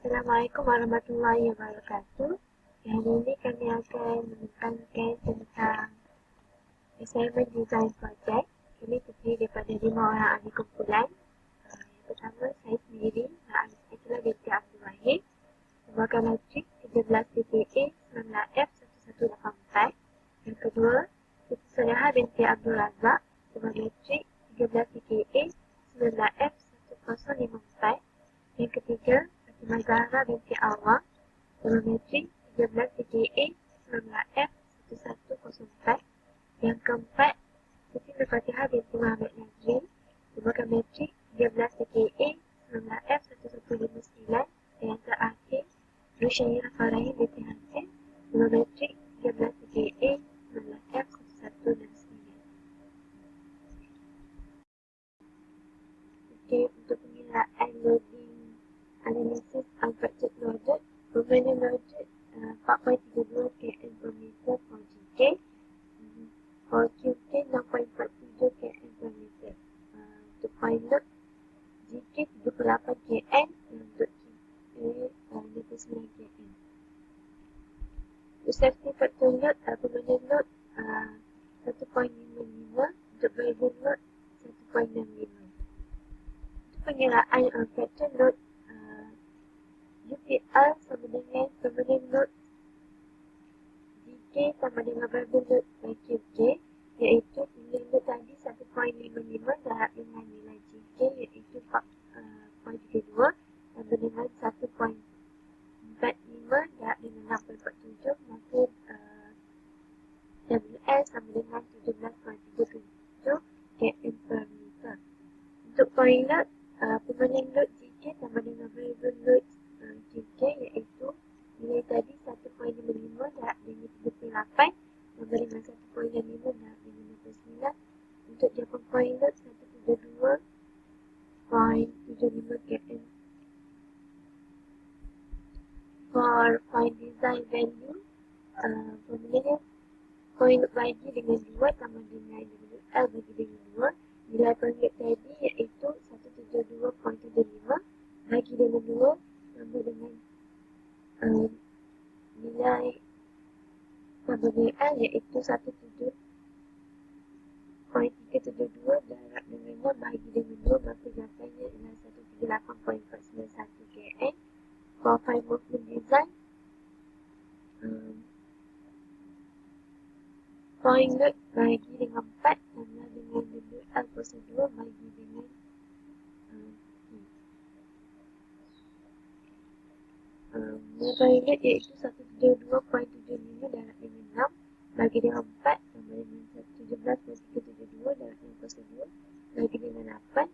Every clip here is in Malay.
Assalamualaikum warahmatullahi wabarakatuh. Hari ini kami akan menekankan tentang assignment design project. Ini terdiri daripada 5 orang ahli kumpulan. Yang pertama, saya sendiri, Aisyah binti Abdul Wahid. Sebagai matrik 13 TPA 19F 1184. Yang kedua, Siti Soleha binti Abdul Razak. Sebagai matrik 13 TPA 19F 1054. Yang ketiga, Fatimah Zahra binti Awang, Geometri 13 TKA 19F 1104. Yang keempat, Siti Al-Fatihah binti Muhammad Nazrin, Geometri 13 TKA 19F 1159. Dan yang terakhir, Nur Syairah Farahim binti Hansin, Geometri 13 TKA 19F 1169. Okey, untuk pengiraan loading analisis unfactored loaded, permanent loaded 4.32 kN per meter for GK, for QK 6.47 kN per meter. Untuk point load GK 38 kN dan untuk QK 29 kN. Untuk safety factor load, permanent load 1.55, untuk variable load 1.65. Untuk pengiraan unfactored load, UPL sama dengan permanent load GK sama dengan variable load QK, iaitu nilai load tadi 1.55 darab dengan nilai GK iaitu 4.32 sama dengan 1.45 darab dengan 6.47, maka WL sama dengan 17.37 kN per meter. Untuk point load, permanent load GK sama dengan variable load QK iaitu nilai tadi 1.55 darab dengan 38 sama dengan 1.65 darab dengan 59. Untuk jawapan point load 172.75 kN. For point design value, formulanya point load bagi dengan 2 sama dengan WL bagi dengan 2. Nilai point load tadi iaitu 172.75 bagi dengan 2 sama dengan nilai sama dengan L iaitu 1.372 darab dengan 6 bagi dengan 2, maka jawapannya adalah 138.491 kN. For fine movement design, point load bagi dengan 4 sama dengan WL prosedur bagi dengan point load iaitu 172.75 darab dengan 6 bagi dengan 4 sama dengan 17.372 darab dengan prosedur bagi dengan 8.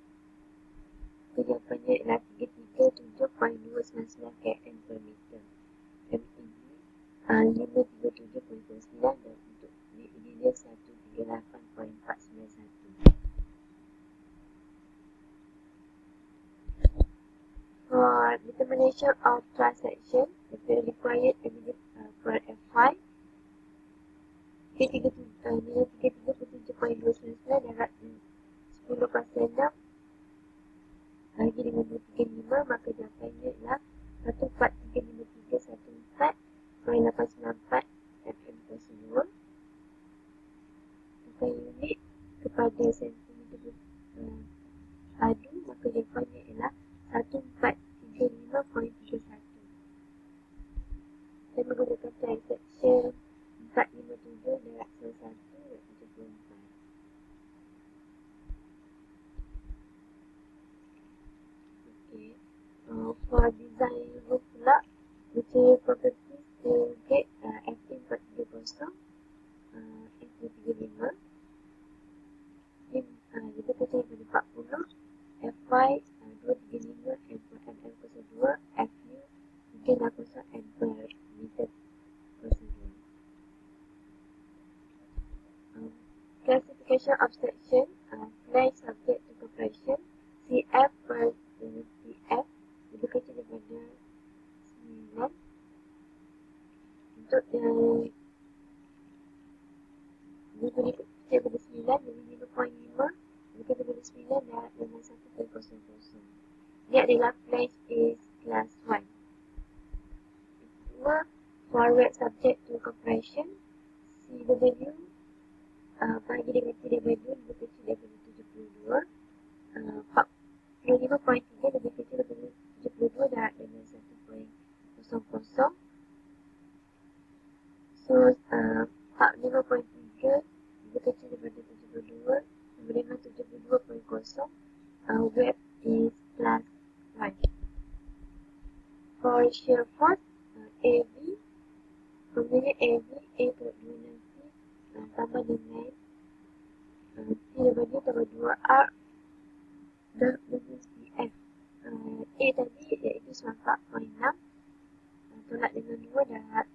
Jawapannya adalah 337.299 kN per meter. MED 537.9 dan untuk MED dia 138.491. For determination of transaction, the required immediate for FY nilai 33.299 darab 10% bagi dengan 235, maka jawapannya adalah 1435314.894 FM per semua. Bukan unit kepada sentimeter padu, maka jawapannya ialah 1435.31. Saya menggunakan transaction 457 darab 11 iaitu 74. Okay. For design roof pula, material properties to get F430 F235 kita kata daripada 40 FY 235 M per 2 FU 360 M per meter per 2. Classification of section, flange subject to compression, CF per CF lebih kecil daripada 9. Untuk lebih kecil daripada 9, jadi 5.5 lebih kecil daripada 9 dan dengan 1.00. Dia adalah flange is class 1. web subject to compression, CW bagi dengan TW lebih kecil daripada 72, 45.3 lebih kecil daripada 72 darab dengan 1.00. So 45.3 lebih kecil daripada 72 sama dengan 72.0. Web is plus 1. For shear force, AV, formula AV, A per 2 nanti tambah dengan TW tambah 2R dan minus PF. A tadi iaitu 94.6 tolak dengan 2 darab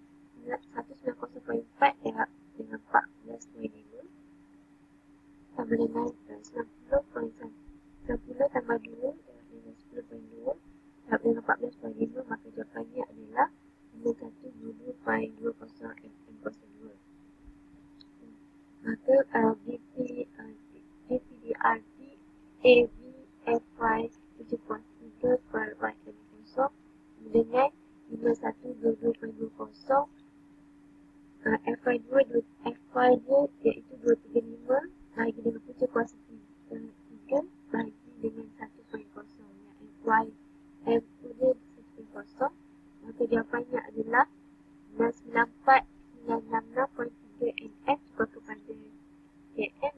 190.4 darab dengan 14.5 tambah dengan 90.1. 90 tambah 2 darab dengan 10.2 darab dengan 14.5, maka jawapannya adalah 5122.20 mm kuasa 2. Maka VPDRD AV FY 7.3 per YM kosong dengan 5122.20. FY2 FY dia iaitu 235 bagi dengan punca kuasa 3 bagi dengan 1.0, yang FY M dia 1.0, maka jawapannya adalah 994,966.3 nm juga kepada km,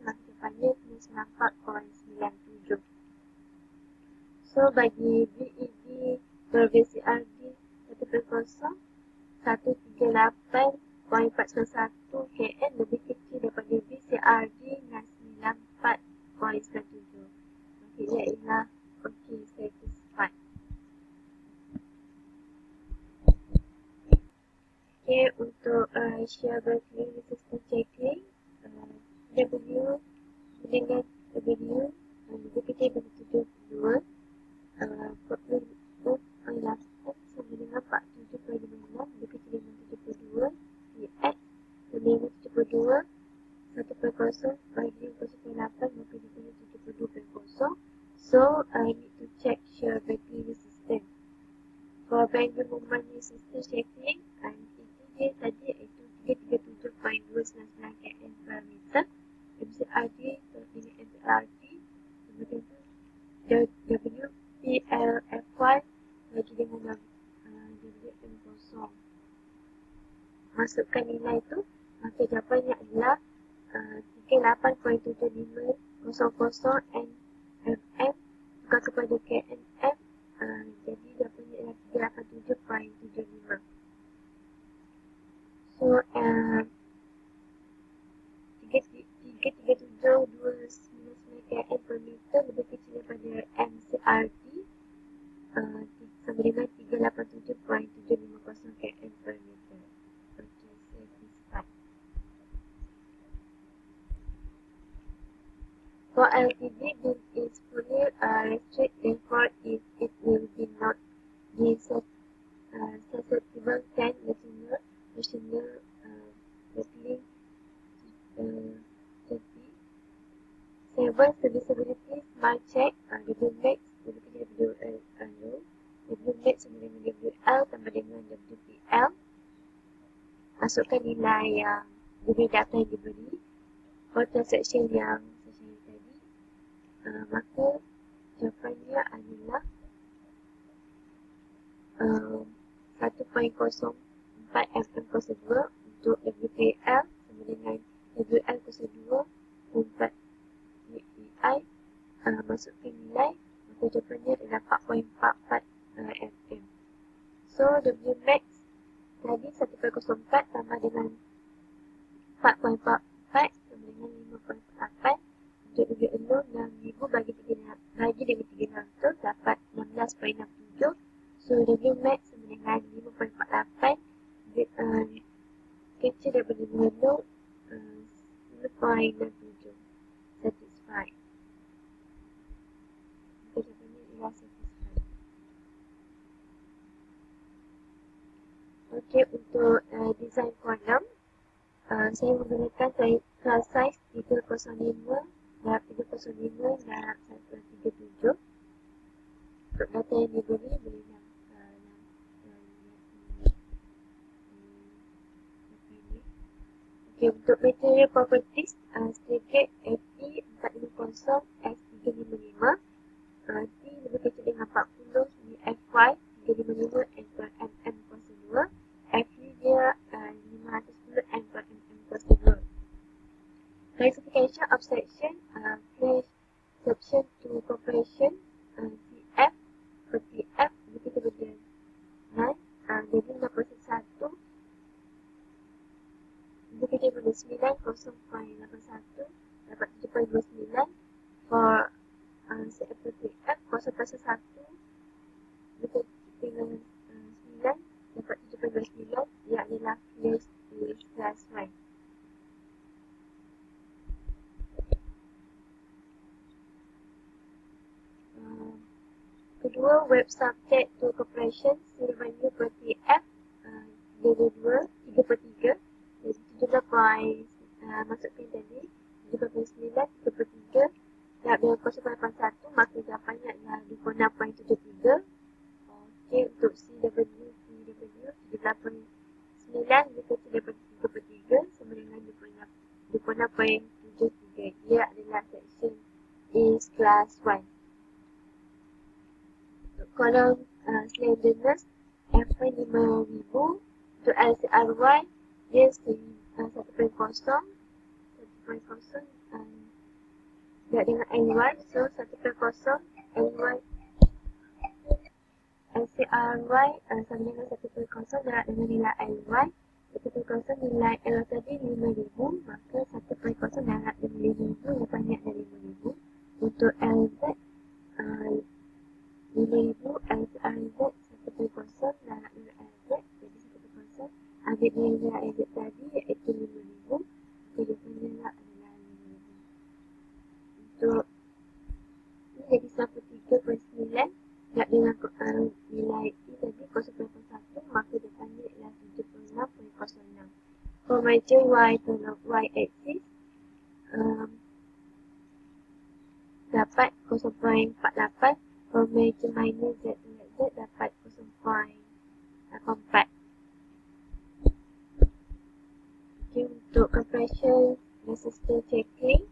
maka jawapannya 994.97. So bagi VED per VCRD 1.0 138.491 km lebih kecil daripada VCRD dengan 94.17. Maka ia ialah okey, satisfied. Okay, untuk shear berkeley resistance checking, W dengan W lebih kecil daripada 72, 40.8 sama dengan 47.56 lebih kecil dengan 72, PX sama dengan 72, 1.0 bagi 0.8 maka jawapannya 72.0. So I need to check shear berkeley resistance. For bending moment resistance checking, dia tadi iaitu 337.299 kN per meter. MCRD terkini MCRD kemudian tu WPLFY bagi dengan WM0. Masukkan nilai tu, maka jawapannya adalah 38.7500 nmm juga kepada kNm. Jadi jawapannya adalah 387.75. So 337.299 kN per meter lebih kecil daripada MCRD sama dengan 387.750 kN per meter. Okay, satisfied. For LTD, this is fully restricted, therefore it will be not be susceptible 10 national berkeley 30. 7. Serviceability smart check, WMAX lebih kecil daripada WL, WMAX sama dengan WL tambah dengan WPL. Masukkan nilai yang diberi, data yang diberi for transaction yang saya cari tadi, maka jawapannya adalah 1.04 mm kuasa 2 untuk WPL sama dengan WL kuasa 2 4 VPI. Masukkan nilai, maka jawapannya adalah 4.44 mm. So WMAX tadi 1.04 tambah dengan 4.44 sama dengan 5.48. Untuk WLO 6,000 bagi dengan 300 dapat 16.67. So WMAX sama dengan 5.48, kecil daripada WLO 0.67. Satisfied. Maka jawapannya ialah satisfied. Okey, untuk design column, saya menggunakan size 305 darab 305 darab 137. Untuk data yang diberi boleh Okay, untuk material properties, sedikit Fe 450 S355, T lebih kecil dengan 40, Fy 355 N per mm kuasa 2, Fu dia 510 N per mm kuasa 2. Classification of section, flash section to compression, CF per TF lebih kecil dengan 9, jadi 6.1 lebih kecil daripada 9, 0.81 dapat 7.29 for CF per TF, 0.1 lebih kecil dengan 9 dapat 7.29, ia adalah flash is class 1. Kedua, web subject to compression, value per TF 3 per 3, jadi 17 masukkan tadi 7.9, 3 per 3 tak ada 0.81, maka jawapannya adalah 26.73. Ok, untuk CW 78.9 lebih kecil daripada 3 per 3 sama dengan 26.73. Dia adalah section is class 1. Kolom slenderness F5 5000, untuk LCRY dia 1.0 tidak dengan LY, so 1.0 LY LCRY sama dengan 1.0 darab dengan nilai LY. 1.0 nilai L tadi 5000, maka 1.0 darab dengan 5000 yang banyak dari 5000. Untuk LZ 5000, LCRZ 1.0 darab dengan LZ, jadi 1.0 ambil nilai LZ tadi iaitu 5000, maka jawapannya adalah 5000. Untuk ini jadi 93.9 darab dengan nilai I tadi 0.1, maka jawapannya ialah 76.06. For measure Y tolak Y axis dapat 0.48. For measure minus Z tolak Z dapat 0.84. Okay, untuk compression resistance checking,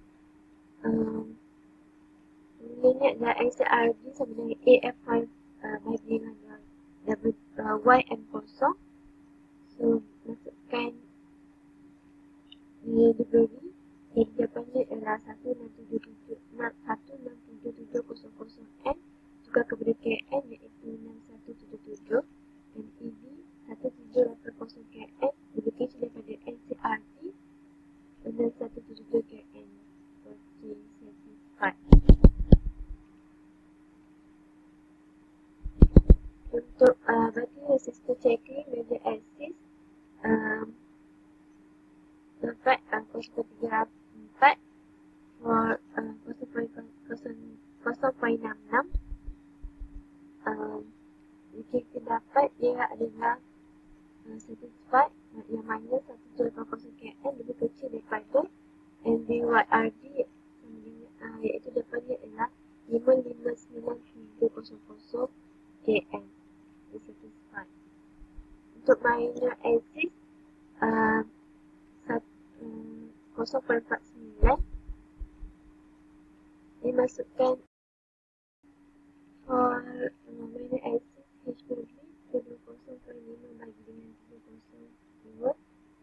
nilainya adalah LCRD sama dengan AF5 bagi dengan YM0. So, masukkan nilai diberi, jadi jawapannya adalah 16770N tukar kepada KN iaitu 6177, dan EB 1780KN lebih kecil daripada LCRD dan 172KN. Okay, satisfied. Untuk bagi resistor checking measure axis dapat 0.34 for 0.66. Jika kita dapat dia adalah satisfied, yang mana 180KN lebih kecil daripada NBYRD iaitu jawapannya adalah 55930KN. Satisfied. Untuk minor axis 0.49 dimasukkan for minor axis HPV 20.5 bagi dengan 3.2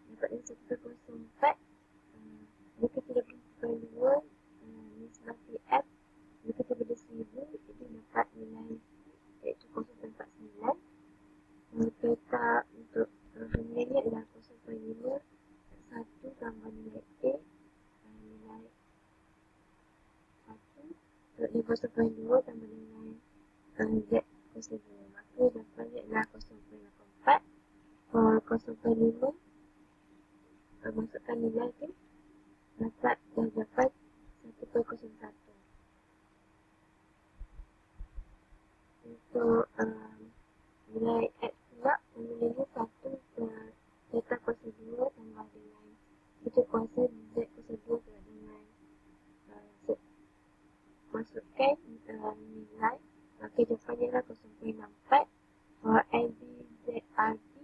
dapat dengan 1.04 lebih kecil daripada 2 nisbah TF lebih kecil daripada 1000, itu dapat nilai iaitu 0.49. Peta untuk nilainya adalah 0.5 1 tambah nilai A nilai 1 untuk 0.2 tambah nilai Z kuasa 2, maka jawapannya adalah 0.84. For 0.5 masukkan nilai tu dapat jawapan 1.01. Untuk nilai X pula, nilainya 1 per zeta kuasa 2 tambah dengan 1 kuasa Z kuasa 2 tambah dengan Z. Masukkan nilai, maka jawapannya adalah 0.64. For NBZRD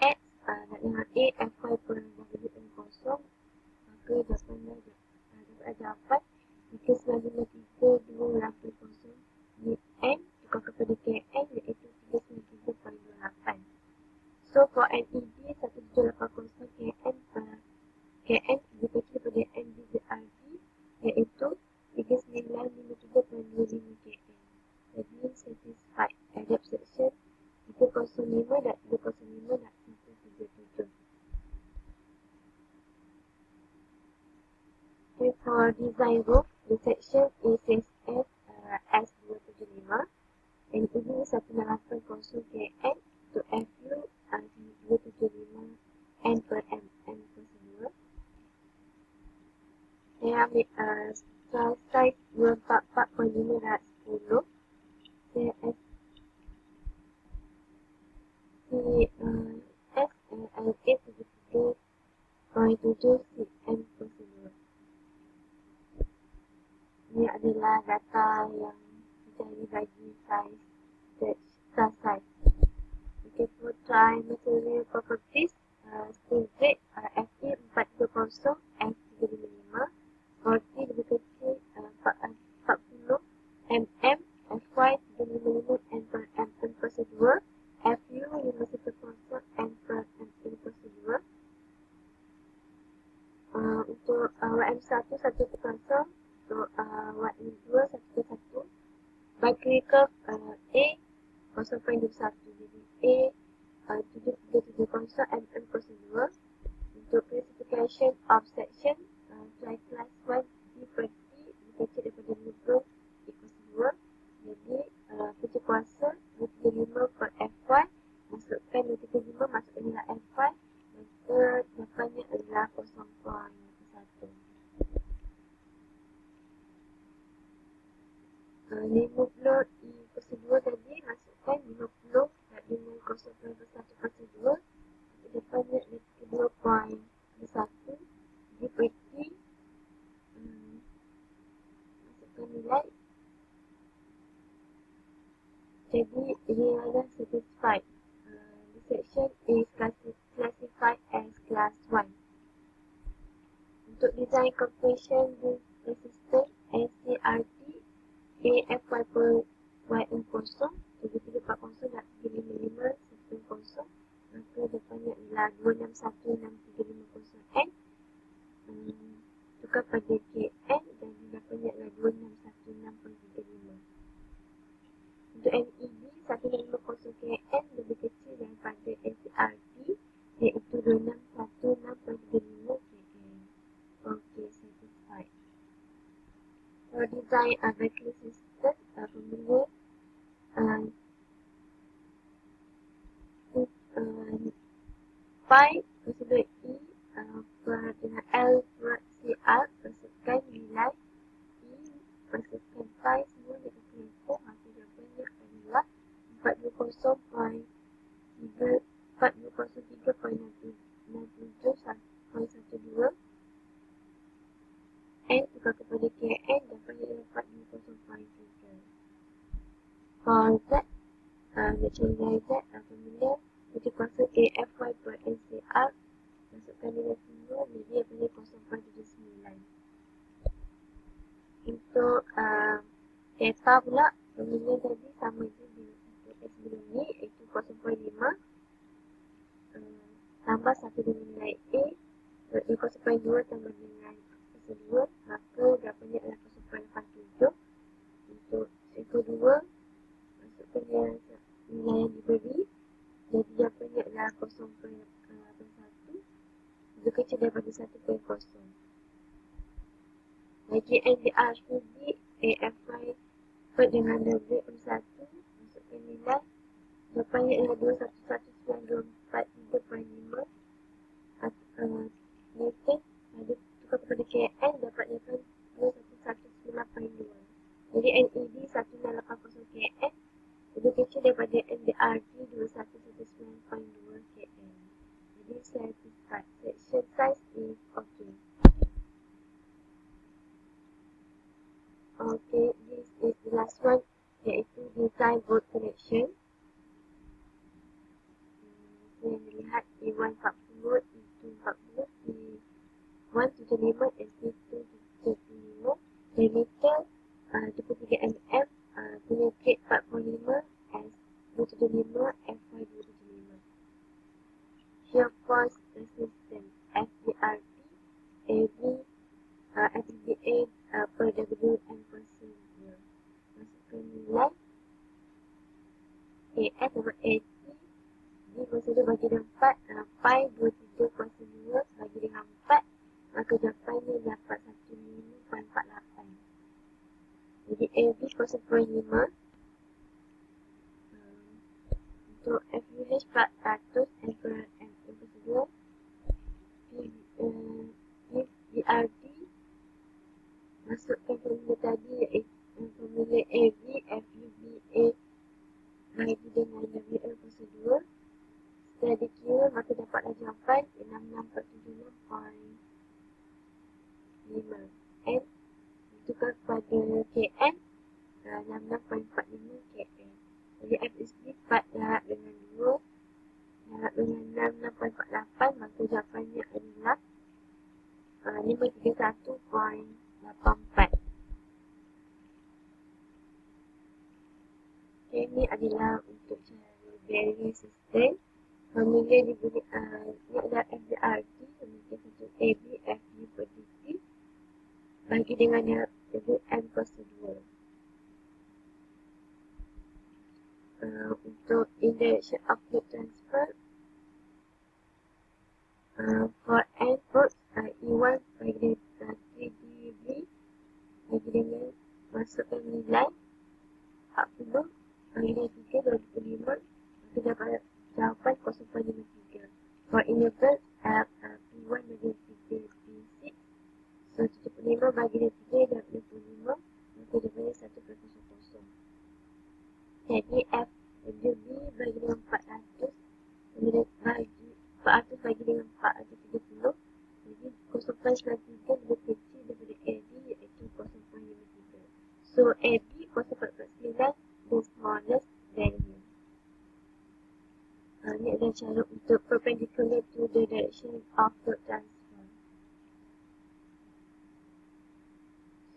X dengan A F5 per KN iaitu 393.28. So for NED 1780 KN per KN lebih kecil daripada NDZRD iaitu 3953.25 KN. Jadi satisfied terhadap section 305 dan 305 dan 137. Okay, for design roof, the section is SSF S275 and ini 180 KN to FU 275 N per M per semua. Saya ambil size 244.5 dan 10. Saya SLA 73.7 cm per semua. Ini adalah data yang dicari bagi size star size. Okay, for try material properties, steel grade FE 420 F355, 40 lebih kecil 40 mm, FY 355 N per M per 2, FU 510 N per M per 2. Untuk WM1 110, untuk WM2 111, bakery curve A 0.21, jadi A 7370 mm per 2. Untuk classification of section, try class 1 D per T lebih kecil daripada 50 equals 2. Jadi kerja kuasa 235 per FY, masukkan 235 masukkan nilai FY, maka jawapannya adalah 0.1. Limit load E per 2 tadi masukkan 50 dengan 0.1 per 2, jawapannya 2.1. D per T masukkan nilai, jadi ini adalah satisfied. The section is classified as class 1. Untuk design compression resistance SCRT AFY per YM kosong 7340 dan 355 sistem kosong, maka depannya adalah 261650N tukar pada KN dan depannya adalah 2616.35. Untuk NED 150 KN lebih kecil daripada NCRT iaitu 2616.35 KN. Okay, satisfied. For design vacuum system, formula pi prosedur E per dengan L per CR masukkan nilai E masukkan pi semua dekat kelengkung, maka jawapannya adalah 403.12 N tukar kepada KN jawapannya adalah 420.3. For Z, nak cari nilai Z, formula kerja kuasa AFY per NCR masukkan nilai semua, jadi jawapannya 0.79. Untuk theta pula, formula tadi sama je dengan sebelum ni, iaitu 0.5 tambah 1 dengan nilai A, 0.2 tambah dengan 2, maka jawapannya adalah 0.87. Untuk ekor 2, masukkan nilai yang diberi, jadi jawapannya adalah 0.1, lebih kecil daripada 1.0. Bagi NDR studi AFY per dengan W1, masukkan nilai, jawapannya adalah 211.924.3.5 Newton. Tukar kepada KN dapatnya kan 211.9.2. Jadi NED 1980 KN lebih kecil daripada NDRD 2119.2 KN. Jadi satisfied. Section size is okay. Okay, this is the last one, iaitu design board connection. Saya melihat E140, E240, E175, S275, diameter 23 mm, punya grade 4.5, KN sama AT dikuasa 2 bagi dengan 4, pi 23 kuasa 2 bagi dengan 4, maka jawapannya dapat 15.48. Jadi AB kuasa 0.5, untuk FUH 400 ampere M kuasa 2, BRD masukkan formula tadi iaitu formula AB FUBA bagi dengan WL kuasa 2. Setelah dikira maka dapatlah jawapan 66.75 N ditukar kepada KN 66.45 KN. Jadi F is 4 darab dengan 2 darab dengan 66.48, maka jawapannya adalah 531.84. Okay, ini adalah untuk cara bearing system. Formula diberi ini adalah FDRD, kemudian satu AB FU per DT bagi dengan WM kuasa 2. Untuk indirection of fluid transfer, for N volts E1 bagi dengan 3 dB bagi dengan masukkan nilai 40 bagi dengan 3 25, maka dapat jawapan 0.53. For interval P1 bagi 3 P6, so 75 bagi dengan 3 dan 25, maka jawapannya 1.00. Jadi F WB bagi dengan 400, kemudian bagi 400 bagi dengan 430, jadi 0.93 lebih kecil daripada AB iaitu 0.53. So AB 0.49 the smallest value. Ini adalah cara untuk perpendicular to the direction of the transfer.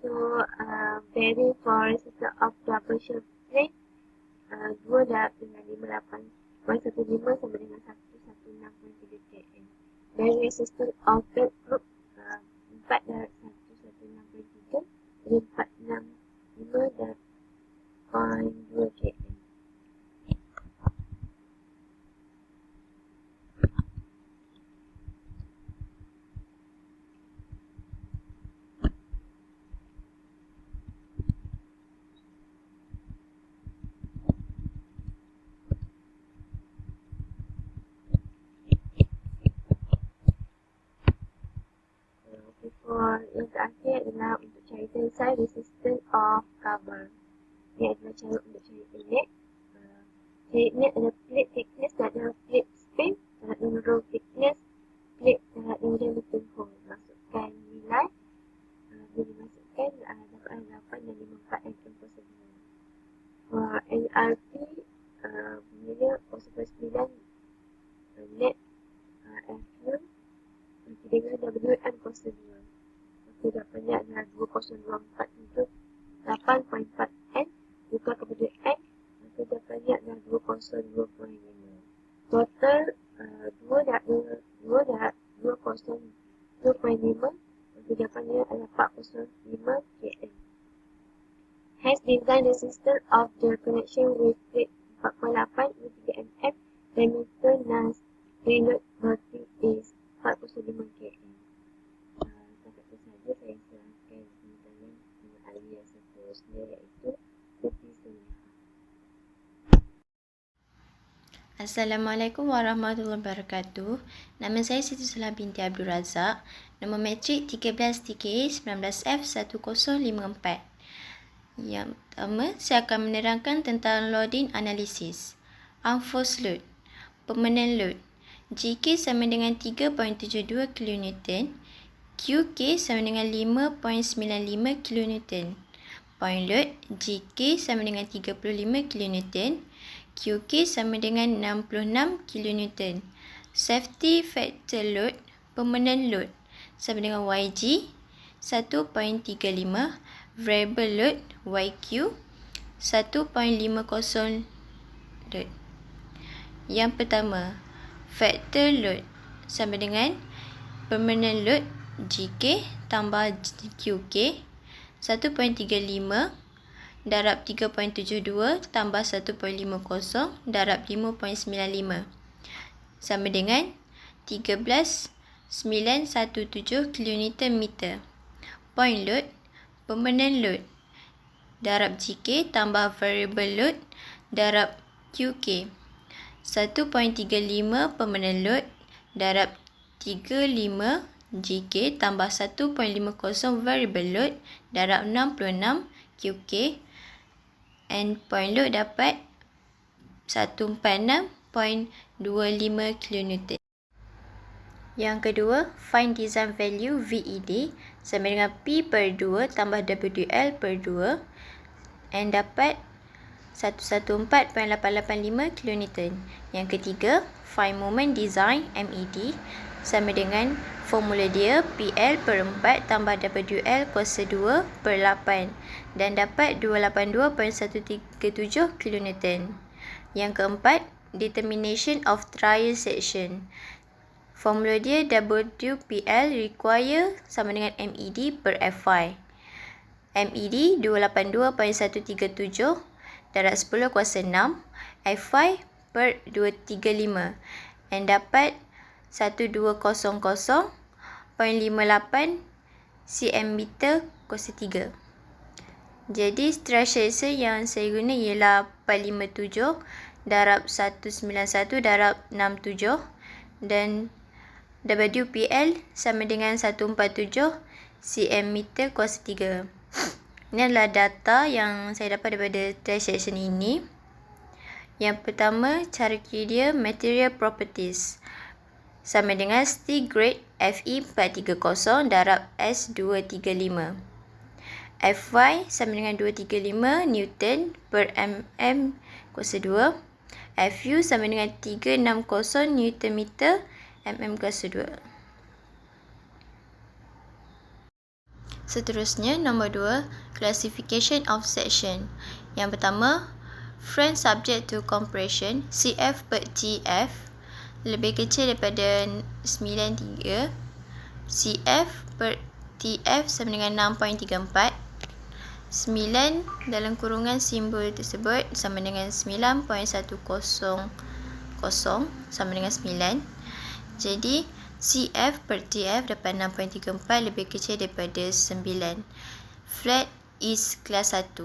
So bearing for resistance of double shear plate 2 darab dengan 58.15 sama dengan 116.3 kN. Bearing resistance of belt group 4 darab 116.3 jadi 465 darab 0.2 kN. Yang terakhir adalah untuk cari tensile resistance of cover. Ini adalah cara untuk cari inlet. Cari inlet adalah plate thickness dan adalah plate space, darab dengan row thickness, plate darab dengan diameter hole. Masukkan nilai, bila masukkan dapat 8 dan 54 mm per segmen. For LRT, formula 0.9 net FU dengan WM kuasa 2. Maka jawapannya adalah 2024 8.4 N buka kepada N, maka jawapannya adalah 202.5. Total 2 darab 202.5, maka jawapannya adalah 405 kN. Has designed the system of the connection with plate 4.8 with 3 mm diameter NAS preload voltage is 45 kN. Sampai itu saja saya serahkan dengan ahli yang seterusnya iaitu Siti Suleha. Assalamualaikum warahmatullahi wabarakatuh. Nama saya Siti Suleha binti Abdul Razak. Nombor matrik 13 TKA 19F1054. Yang pertama, saya akan menerangkan tentang loading analysis. Unforced load, permanent load. GK sama dengan 3.72 kN, QK sama dengan 5.95 kN. Point load, GK sama dengan 35 kN, QK sama dengan 66 kN. Safety factor load, permanent load sama dengan YG 1.35, variable load YQ 1.50 load. Yang pertama, factor load sama dengan permanent load GK tambah QK 1.35 darab 3.72 tambah 1.50 darab 5.95 sama dengan 13,917 kN meter. Point load, permanent load, darab GK tambah variable load darab QK. 1.35 permanent load darab 35 GK tambah 1.50 variable load darab 66 QK, and point load dapat 146.25 kN. Yang kedua, find design value VED sama dengan P per 2 tambah WL per 2 and dapat 114.885 kN. Yang ketiga, find moment design MED sama dengan formula dia PL per 4 tambah WL kuasa 2 per 8 dan dapat 282.137 kN. Yang keempat, determination of trial section. Formula dia WPL require sama dengan MED per Fy. MED 282.137 darab 10 kuasa 6 Fy per 235 and dapat 1200.58 cm meter kuasa 3. Jadi stress ratio yang saya guna ialah 457 darab 191 darab 67 dan WPL sama dengan 147 cm meter kuasa 3. Ini adalah data yang saya dapat daripada stress section ini. Yang pertama, cara kira dia material properties sama dengan steel grade Fe430 darab S235. Fy sama dengan 235 Newton per mm kuasa 2. Fu sama dengan 360 Newton meter mm kuasa 2. Seterusnya, nombor 2, classification of section. Yang pertama, front subject to compression CF per TF lebih kecil daripada 93. CF per TF sama dengan 6.34. 9 dalam kurungan simbol tersebut sama dengan 9.100 sama dengan 9. Jadi CF per TF dapat 6.34 lebih kecil daripada 9. Flat is kelas 1.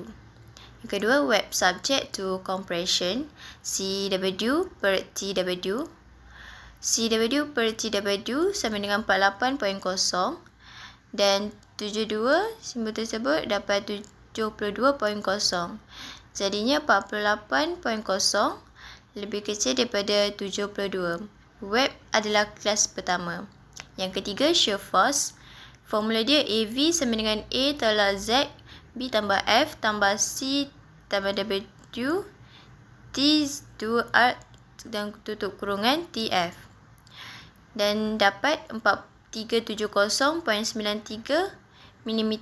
Yang kedua, web subject to compression CW per TW. CW per TW sama dengan 48.0 dan 72 simbol tersebut dapat 72.0. Jadinya 48.0 lebih kecil daripada 72. Web adalah kelas pertama. Yang ketiga, shear force. Formula dia AV sama dengan A tolak Z, B tambah F tambah C tambah W, T2R dan tutup kurungan TF. Dan dapat 4370.93 mm.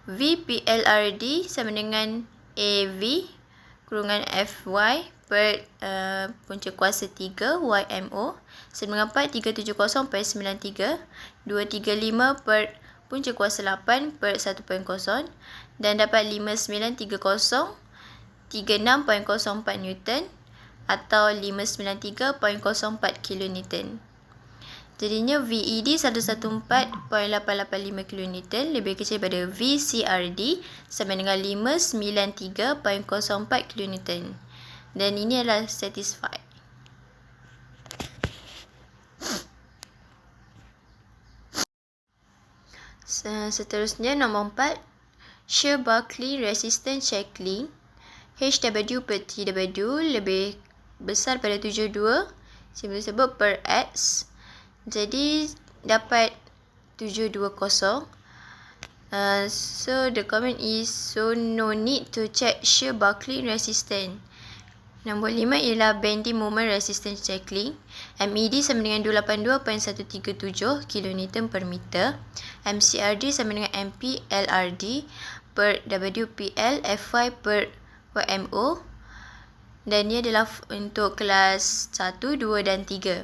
VPLRD sama dengan AV kurungan FY per punca kuasa 3 YMO sama dengan 4370.93 235 per punca kuasa 8 per 1.0 dan dapat 5930 36.04 Newton atau 593.04 kN. Jadinya VED 114.885 kN lebih kecil daripada VCRD sama dengan 593.04 kN. Dan ini adalah satisfied. Seterusnya, nombor 4, shear buckling resistance shackling. HW per TW lebih besar pada 72 simbol tersebut per X. Jadi dapat 720. So the comment is, so no need to check shear buckling resistance. Nombor 5 ialah bending moment resistance shackling. MED sama dengan 282.137 kN per meter. MCRD sama dengan MP LRD per WPL Fy per YMO. Dan ia adalah untuk kelas 1, 2 dan 3.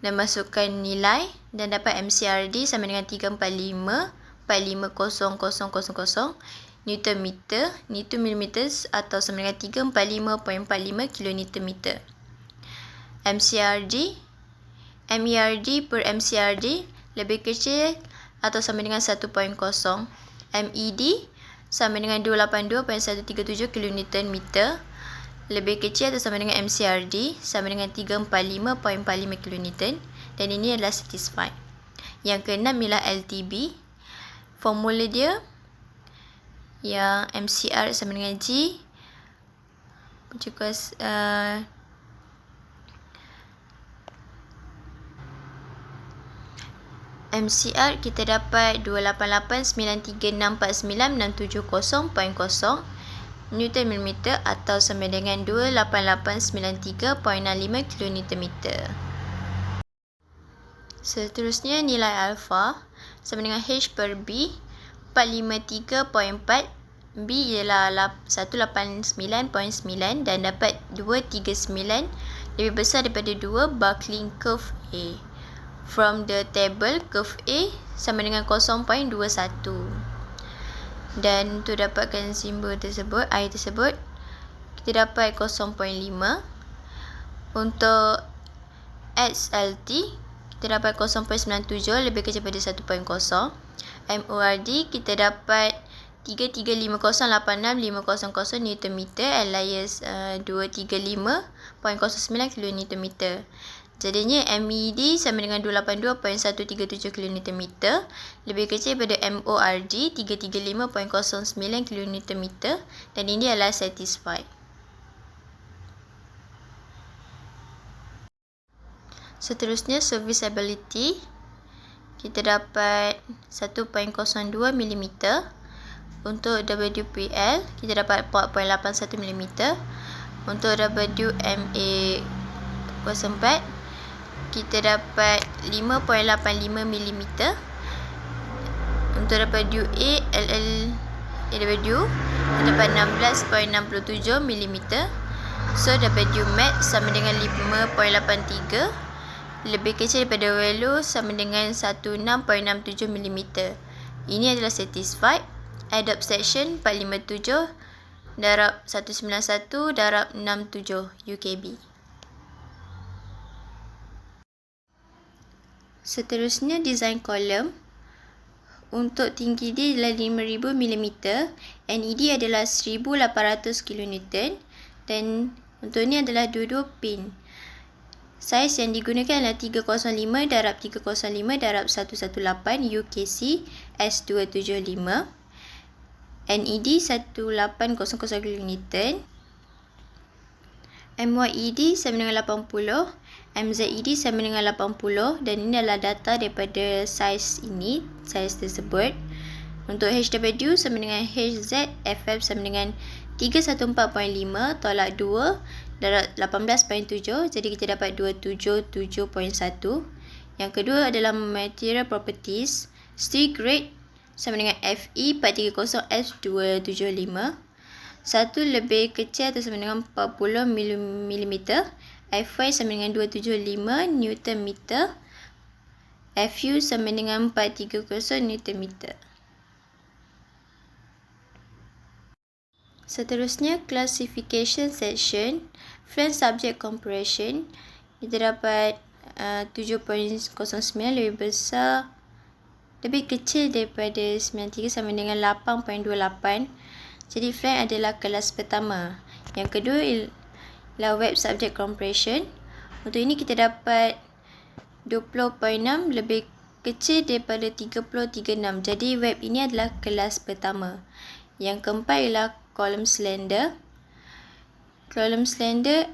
Dan masukkan nilai dan dapat MCRD sama dengan 345.45000. Newton meter, Newton millimeter atau sama dengan 345.45 kilonewton meter. MCRD, MERD per MCRD lebih kecil atau sama dengan 1.0. MED sama dengan 282.137 kilonewton meter lebih kecil atau sama dengan MCRD sama dengan 345.45 kilonewton, dan ini adalah satisfied. Yang keenam ialah LTB. Formula dia yang MCR sama dengan G juga MCR kita dapat 28893649670.0 Newton millimeter atau sama dengan 28893.65 kilonewton meter. Seterusnya nilai alfa sama dengan H per B 453.4. B ialah 189.9 dan dapat 239 lebih besar daripada 2 buckling curve A. From the table, curve A sama dengan 0.21. Dan untuk dapatkan simbol tersebut, I tersebut, kita dapat 0.5. Untuk XLT, kita dapat 0.97 lebih kecil daripada 1.0. MORD, kita dapat 335086500 Newton meter alias 235.09 kilonewton meter. Jadinya MED sama dengan 282.137 kilonewton meter lebih kecil daripada MORD 335.09 kilonewton meter, dan ini adalah satisfied. Seterusnya serviceability, kita dapat 1.02 mm. Untuk WPL kita dapat 4.81 mm. Untuk WMA04 kita dapat 5.85 mm. Untuk WALLAW kita dapat 16.67 mm. So WMAX sama dengan 5.83 lebih kecil daripada value sama dengan 16.67 mm. Ini adalah satisfied. Adopt section 457 darab 191 darab 67 UKB. Seterusnya design kolom. Untuk tinggi dia adalah 5000 mm, NED adalah 1800 kN, dan untuk ini adalah dua-dua pin. Saiz yang digunakan adalah 305 darab 305 darab 118 UKC S275. NED 1800 kN. MYED sama dengan 80. MZED sama dengan 80, dan ini adalah data daripada saiz ini, saiz tersebut. Untuk HW sama dengan HZ, FF sama dengan 314.5 tolak 2 darab 18.7, jadi kita dapat 277.1. Yang kedua adalah material properties. Steel grade sama dengan FE 430 S275. 1 lebih kecil atau sama dengan 40 mm. FY sama dengan 275 Newton meter. FU sama dengan 430 Newton meter. Seterusnya classification section. Flange subject compression, kita dapat 7.09 lebih besar, lebih kecil daripada 93 sama dengan 8.28. Jadi flange adalah kelas pertama. Yang kedua ialah web subject compression. Untuk ini kita dapat 20.6 lebih kecil daripada 30.36. Jadi web ini adalah kelas pertama. Yang keempat ialah column slender. Column slender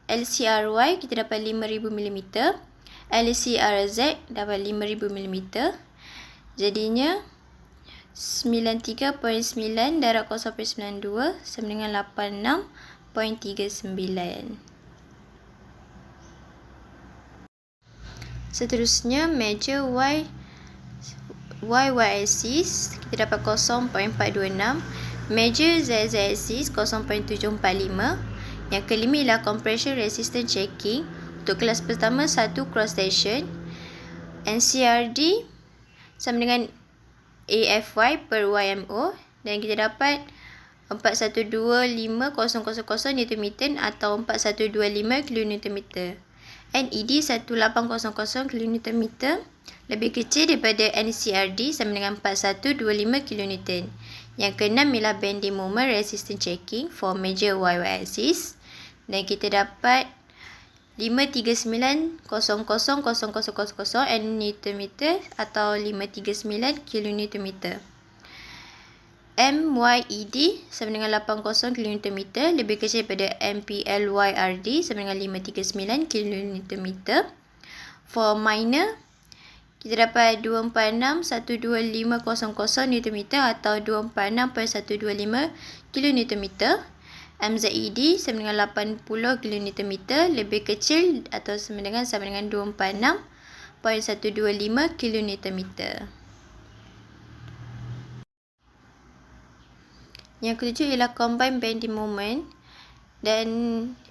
LCRY kita dapat 5000 mm. LCRZ dapat 5000 mm. Jadinya 93.9 darab 0.92 sama dengan 86.39. Seterusnya measure Y axis kita dapat 0.426. Measure Z axis 0.745. Yang kelima ialah compression resistance checking. Untuk kelas pertama 1 cross section. NCRD sama dengan AFY per YMO. Dan kita dapat 4125,000 Nm atau 4125 kN. NED 1800 kN lebih kecil daripada NCRD sama dengan 4125 kN. Yang keenam ialah bending moment resistance checking for major YY axis. Dan kita dapat 539,000 Nm atau 539 kN. MYED sama dengan 80 kN lebih kecil daripada MPLYRD sama dengan 539 kN. For minor, kita dapat 246,125,000 Nm atau 246.125 kN. MZED sama dengan 80 kN lebih kecil atau sama dengan 246.125 kN. Yang ketujuh ialah combined bending moment dan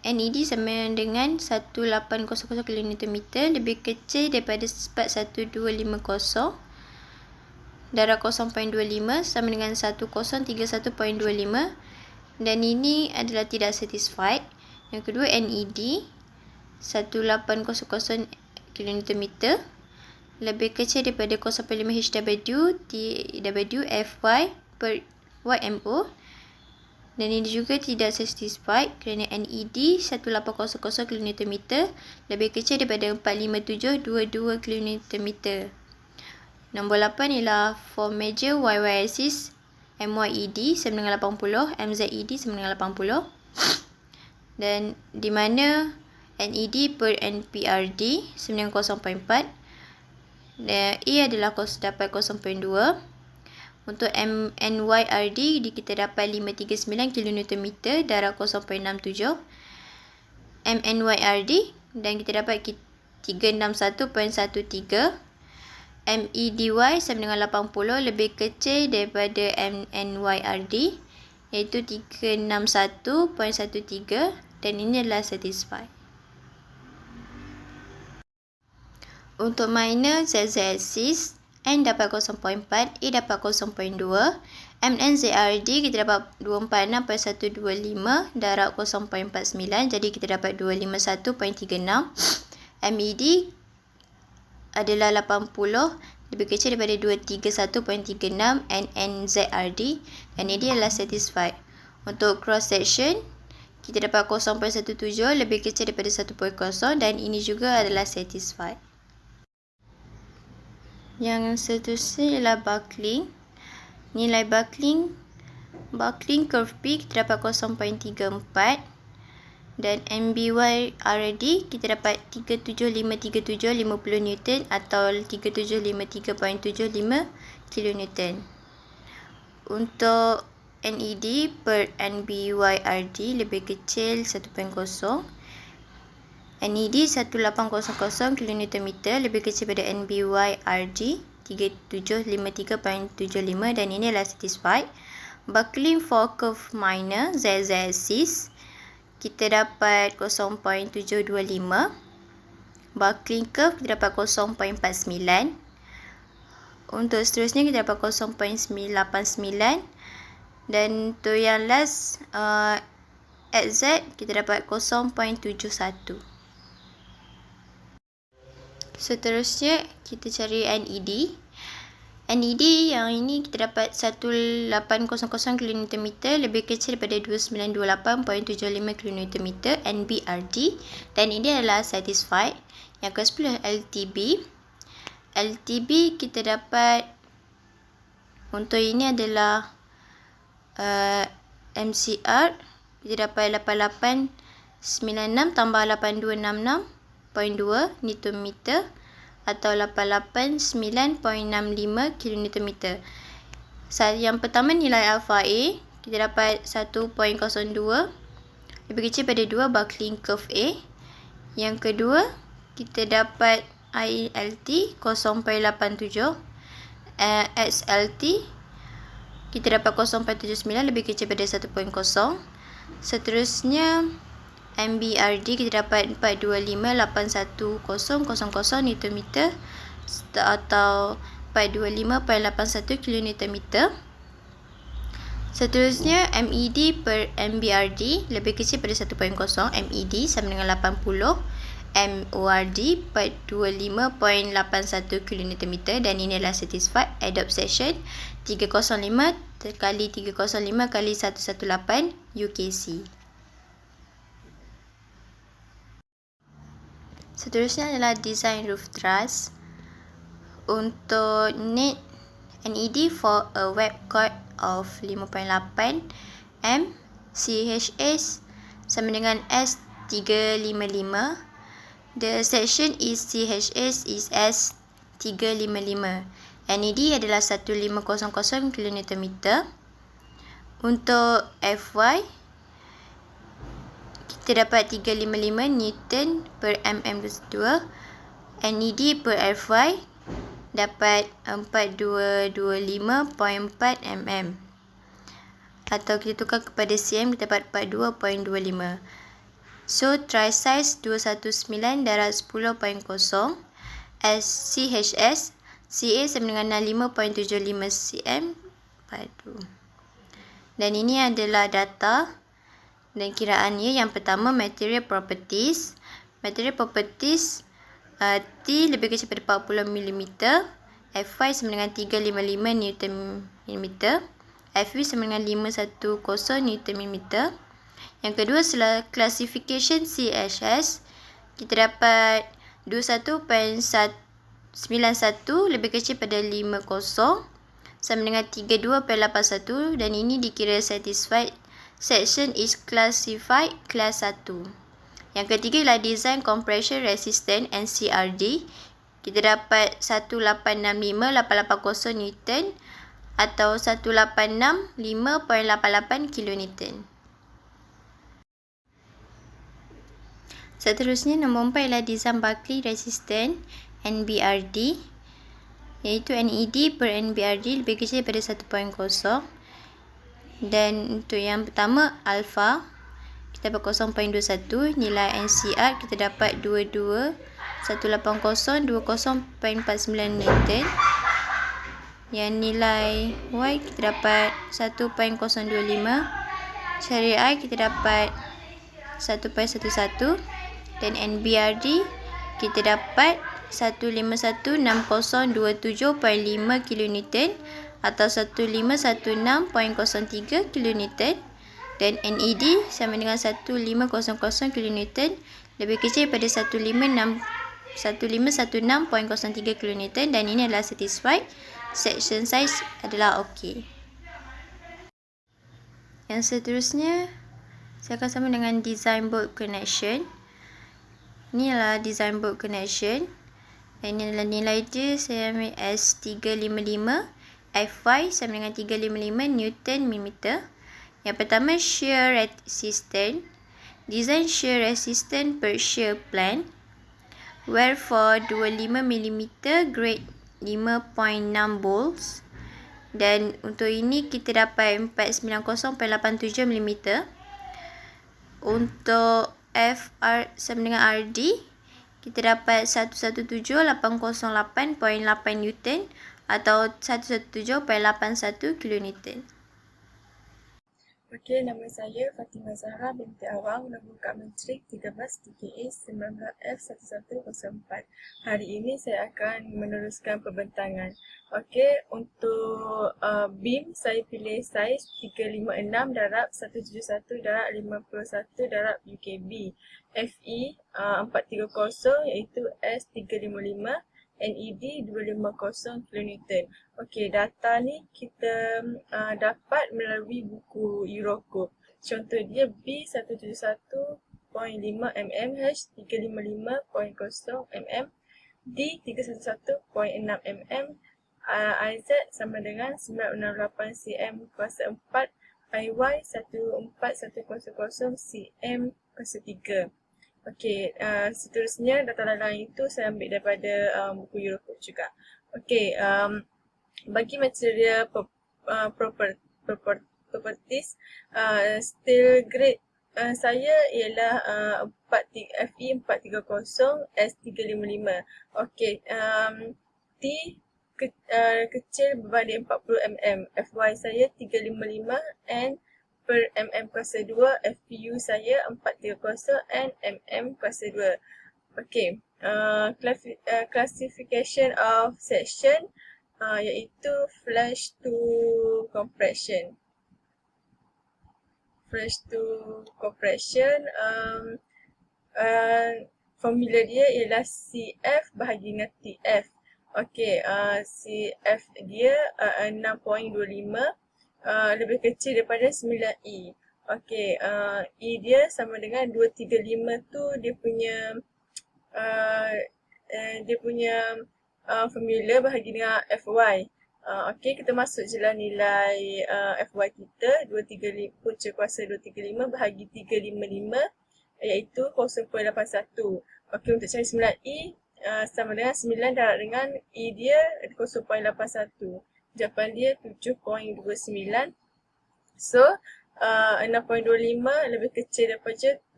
NED sama dengan 1800 kN lebih kecil daripada 41250 darab 0.25 sama dengan 1031.25 dan ini adalah tidak satisfied. Yang kedua NED 1800 kN lebih kecil daripada 0.5 HW TW Fy per YMO dan ini juga tidak satisfied kerana NED 1800 kN lebih kecil daripada 45722 kN. Nombor 8 ialah for major YY axis MYED sama dengan 80, MZED sama dengan 80 dan di mana NED per NPRD sama dengan 0.4 dan E adalah dapat 0.2. Untuk NYRD kita dapat 539 kN darab 0.67 MNYRD dan kita dapat 361.13 MEDY sama dengan 80 lebih kecil daripada MNYRD iaitu 361.13 dan ini adalah satisfied. Untuk minor ZZ axis N dapat 0.4, E dapat 0.2, MNZRD kita dapat 246.125 darab 0.49 jadi kita dapat 251.36. MED adalah 80 lebih kecil daripada 231.36 NNZRD dan ini adalah satisfied. Untuk cross section kita dapat 0.17 lebih kecil daripada 1.0 dan ini juga adalah satisfied. Yang seterusnya ialah buckling. Nilai buckling curve P kita dapat 0.34 dan MBYRD kita dapat 37537 50 Newton atau 3753.75 kN. Untuk NED per NBYRD lebih kecil 1.0. NED 1800 kN lebih kecil pada NBYRD 3753.75 dan ini adalah satisfied. Buckling for curve minor ZZ axis kita dapat 0.725. Buckling curve kita dapat 0.49. Untuk seterusnya kita dapat 0.989 dan untuk yang last XZ kita dapat 0.71. Seterusnya kita cari NED. NED yang ini kita dapat 1800 kN lebih kecil daripada 2928.75 kN NBRD dan ini adalah satisfied. Yang ke-10 LTB. LTB kita dapat untuk ini adalah MCR kita dapat 8896 tambah 8266.2 Nm atau 889.65 kN. Yang pertama nilai alpha A kita dapat 1.02 lebih kecil pada 2 buckling curve A. Yang kedua kita dapat ILT 0.87 XLT kita dapat 0.79 lebih kecil pada 1.0. Seterusnya MBRD kita dapat 425.81000 Nm atau 425.81 kN. Seterusnya, MED per MBRD lebih kecil pada 1.0. MED sama dengan 80. MORD per 25.81 kN dan ini adalah satisfied. Adopt section 305 kali 305 kali 118 UKC. Seterusnya adalah design roof truss. Untuk NED for a web chord of 5.8 M, CHS sama dengan S355. The section is CHS is S355. NED adalah 1500 kN. Untuk FY, kita dapat 355 Newton per mm2. NED per FY dapat 4225.4 mm. Atau kita tukar kepada cm, kita dapat 42.25. So, try size 219 darab 10.0 SCHS CA sama dengan 5.75 cm padu. Dan ini adalah data dan kiraannya. Yang pertama, material properties. Material properties T lebih kecil pada 40 mm, Fy sama dengan 355 Nm, Fv sama dengan 510 Nm. Yang kedua, setelah classification CHS, kita dapat 21.91 lebih kecil pada 50 sama dengan 32.81 dan ini dikira satisfied. Section is classified class 1. Yang ketiga ialah design compression resistant NCRD. Kita dapat 1865880 Newton atau 1865.88 kN. Seterusnya, nombor 4 ialah design buckling resistant NBRD, iaitu NED per NBRD lebih kecil daripada 1.0. Dan untuk yang pertama, alpha, kita dapat 0.21. Nilai NCR kita dapat 22.180 20.49 Newton. Yang nilai Y kita dapat 1.025. Cari I kita dapat 1.11. Dan NBRD kita dapat 1516027.5 kN atau 1516.03 kN. Dan NED sama dengan 1500 kN lebih kecil daripada 1516.03 kN dan ini adalah satisfied. Section size adalah OK. Yang seterusnya, saya akan sama dengan design bolt connection. Ini adalah design bolt connection. Dan ini adalah nilai dia. Saya ambil S355. Fy sama dengan 355 Newton mm. Yang pertama, shear resistant. Design shear resistant per shear plan. Where for 25 mm grade 5.6 volts. Dan untuk ini kita dapat 490.87 mm. Untuk FR sama dengan RD, kita dapat 117.808.8 Newton atau 117.81 kN. Okey, nama saya Fatimah Zahra binti Awang, nombor Kak Menteri 13 TKA 19F1104. Hari ini saya akan meneruskan perbentangan. Okey, untuk beam saya pilih saiz 356 darab 171 darab 51 darab UKB. FE 430 iaitu S355. NED 250 kN. Okey, data ni kita dapat melalui buku Eurocode. Contoh dia B171.5 mm, H 355.0 mm, D 311.6 mm, IZ sama dengan 968 cm kuasa 4, IY 14100 cm kuasa 3. Okey, seterusnya data lain itu saya ambil daripada buku Eurocode juga. Okey, bagi material properties, steel grade saya ialah FE430 S355. Okey, T kecil berbanding 40 mm. FY saya 355 N per mm kuasa 2. FPU saya 430 N mm kuasa 2. Okay, classification of section iaitu flash to compression. Flash to compression, formula dia ialah CF bahagi dengan TF. Okay, CF dia 6.25, lebih kecil daripada 9E. Okay, E dia sama dengan 235 tu dia punya formula bahagi dengan FY. Okay, kita masuk je lah nilai FY kita, 235 punca kuasa 235 bahagi 355 iaitu 0.81. Okay, untuk cari 9E sama dengan 9 darab dengan E dia 0.81. Jawapan dia 7.29. So 6.25 lebih kecil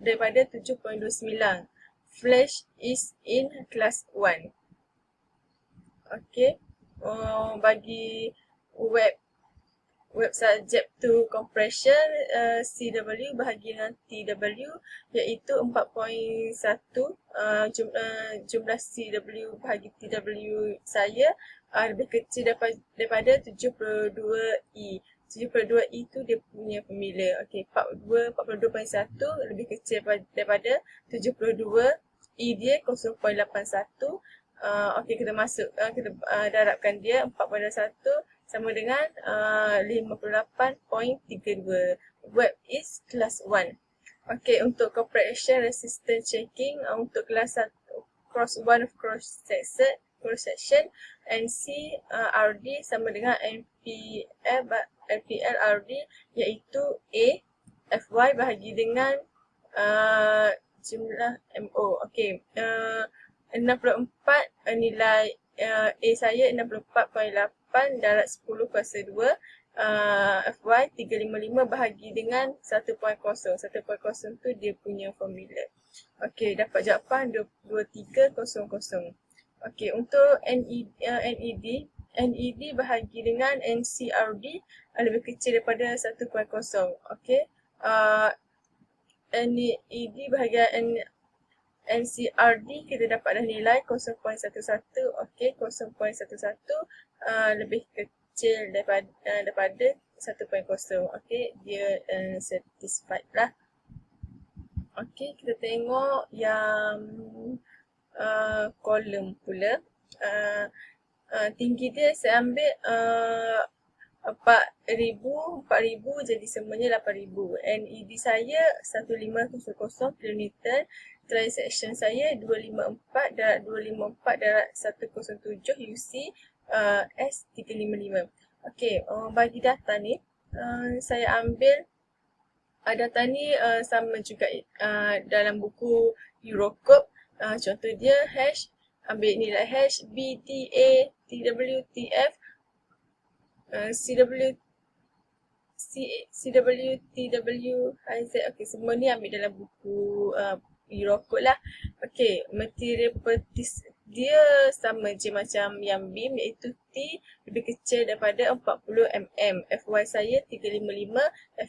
daripada 7.29. Flash is in class 1. Okay, bagi web subject to compression, CW bahagi dengan TW iaitu 4.1. Jumlah CW bahagi TW saya lebih kecil daripada 72E. 72E itu dia punya formula. Okay, 42.1 lebih kecil daripada 72. E dia 0.81. Okay, kita masuk, kita darabkan dia 4/1 sama dengan 58.32. Web is class 1. Okay, untuk compression resistance checking, untuk kelas 1 cross 1 of cross section, NC RD sama dengan NPL RD iaitu A FY bahagi dengan jumlah MO. Okay, 64 nilai A saya 64.8 darab 10 kuasa 2. FY 355 bahagi dengan 1.0. 1.0 tu dia punya formula. Okay, dapat jawapan 2300. Okay, untuk NED bahagi dengan NCRD lebih kecil daripada 1.0. Okay, NED bahagi NCRD kita dapat dah nilai 0.11. Okay, 0.11 lebih kecil daripada 1.0. Okay, dia satisfied lah. Okay, kita tengok yang kolom pula. Tinggi dia saya ambil 4,000 jadi semuanya 8,000. NED saya 1500 kN. Transaction saya 254 darab 254 darab 107 UC S355. Okay, bagi data ni saya ambil data ni sama juga dalam buku Eurocode. Contoh dia hash, ambil nilai hash BTA TW TF CW TW IZ. Okay, semua ni ambil dalam buku Eurocode lah. Okay, material properties dia sama je macam yang beam iaitu T lebih kecil daripada 40 mm. FY saya 355,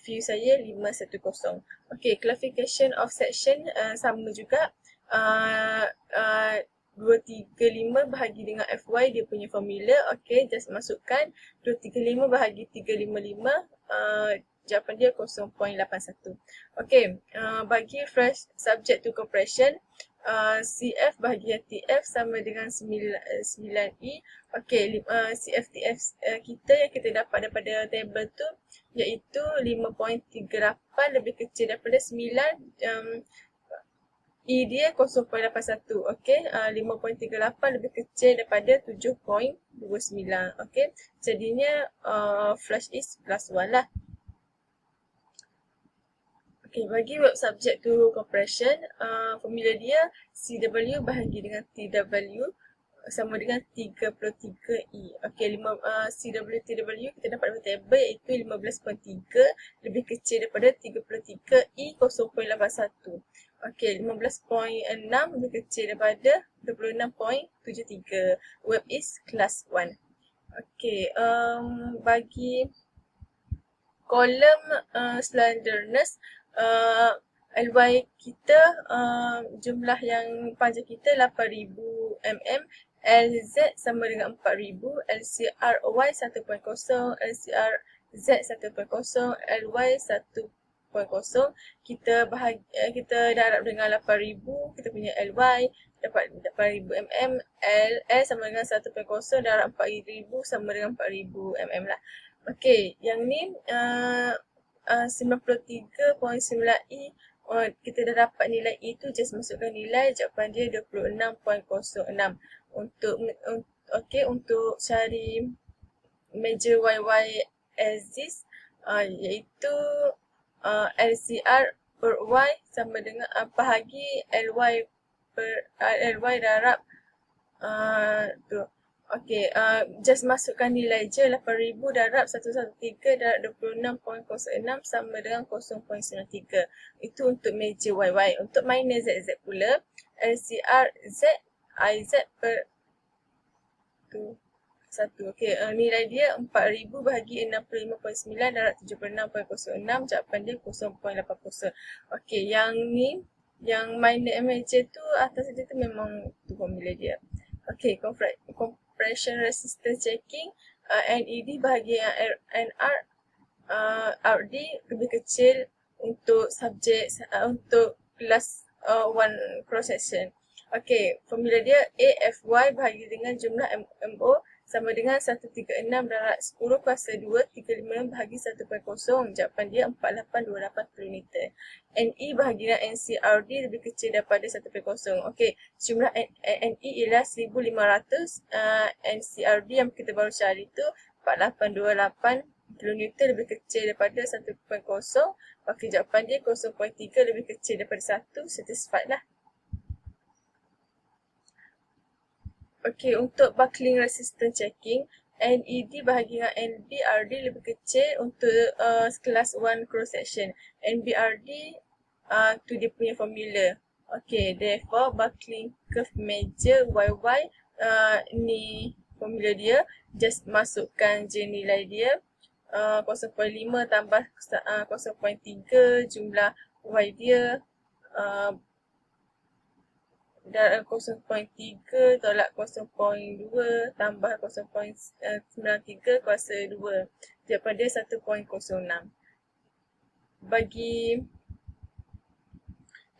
FU saya 510. Okay, classification of section sama juga. 235 bahagi dengan FY dia punya formula. Okay, just masukkan 235 bahagi 355. Jawapan dia 0.81. Okay, bagi fresh subject to compression, CF bahagi TF sama dengan 9E. Okay, CF TF kita yang kita dapat daripada table tu iaitu 5.38 lebih kecil daripada 9. E dia 0.81. Okay, 5.38 lebih kecil daripada 7.29. Okay, jadinya flash is plus 1 lah. Okay, bagi web subject to compression, formula dia CW bahagi dengan TW sama dengan 33E. Okay, CW kita dapat dari table iaitu 15.3 lebih kecil daripada 33E 0.81. Okay, 15.6 lebih kecil daripada 26.73. Web is class 1. Okey, bagi kolom slenderness, LY kita jumlah yang panjang kita 8000 mm, LZ sama dengan 4000, LCR Y 1.0, LCR Z 1.0, LY 1.0. Kita darab dengan 8000, kita punya LY dapat 8000 mm, LL sama dengan 1.0 darab 4000 sama dengan 4000 mm lah. Okey, yang ni 93.9 E. Kita dah dapat nilai E tu, just masukkan nilai, jawapan dia 26.06. Untuk cari measure YY axis iaitu LCR per Y sama dengan bahagi LY per LY darab tu. Okey, just masukkan nilai je, 8000 darab 113 darab 26.06 sama dengan 0.93. Itu untuk measure YY. Untuk minor ZZ pula, LCR Z IZ per tu 1. Okey, nilai dia 4000 bahagi 65.9 darab 76.06, jawapan dia 0.80. Okey, yang ni, yang minor and major tu atas saja tu memang tu formula dia. Okey, compression resistance checking, NED bahagi NR, RD lebih kecil untuk subjek, untuk kelas 1 cross section. Okey, formula dia AFY bahagi dengan jumlah MO sama dengan 136 darab 10 kuasa 2, 356 bahagi 1.0. Jawapan dia 4828 kN. NE bahagi dengan NCRD lebih kecil daripada 1.0. Okey, jumlah NE ialah 1500. NCRD yang kita baru cari tu 4828 kN lebih kecil daripada 1.0. Okey, jawapan dia 0.3 lebih kecil daripada 1. Satisfied lah. Okey, untuk buckling resistance checking, NED bahagi dengan NBRD lebih kecil untuk kelas 1 cross section. NBRD tu dia punya formula. Okey, therefore buckling curve measure YY, ni formula dia. Just masukkan je nilai dia. 0.5 tambah 0.3, jumlah Y dia darab 0.3 tolak 0.2 tambah 0.93 kuasa 2. Jawapan dia 1.06. Bagi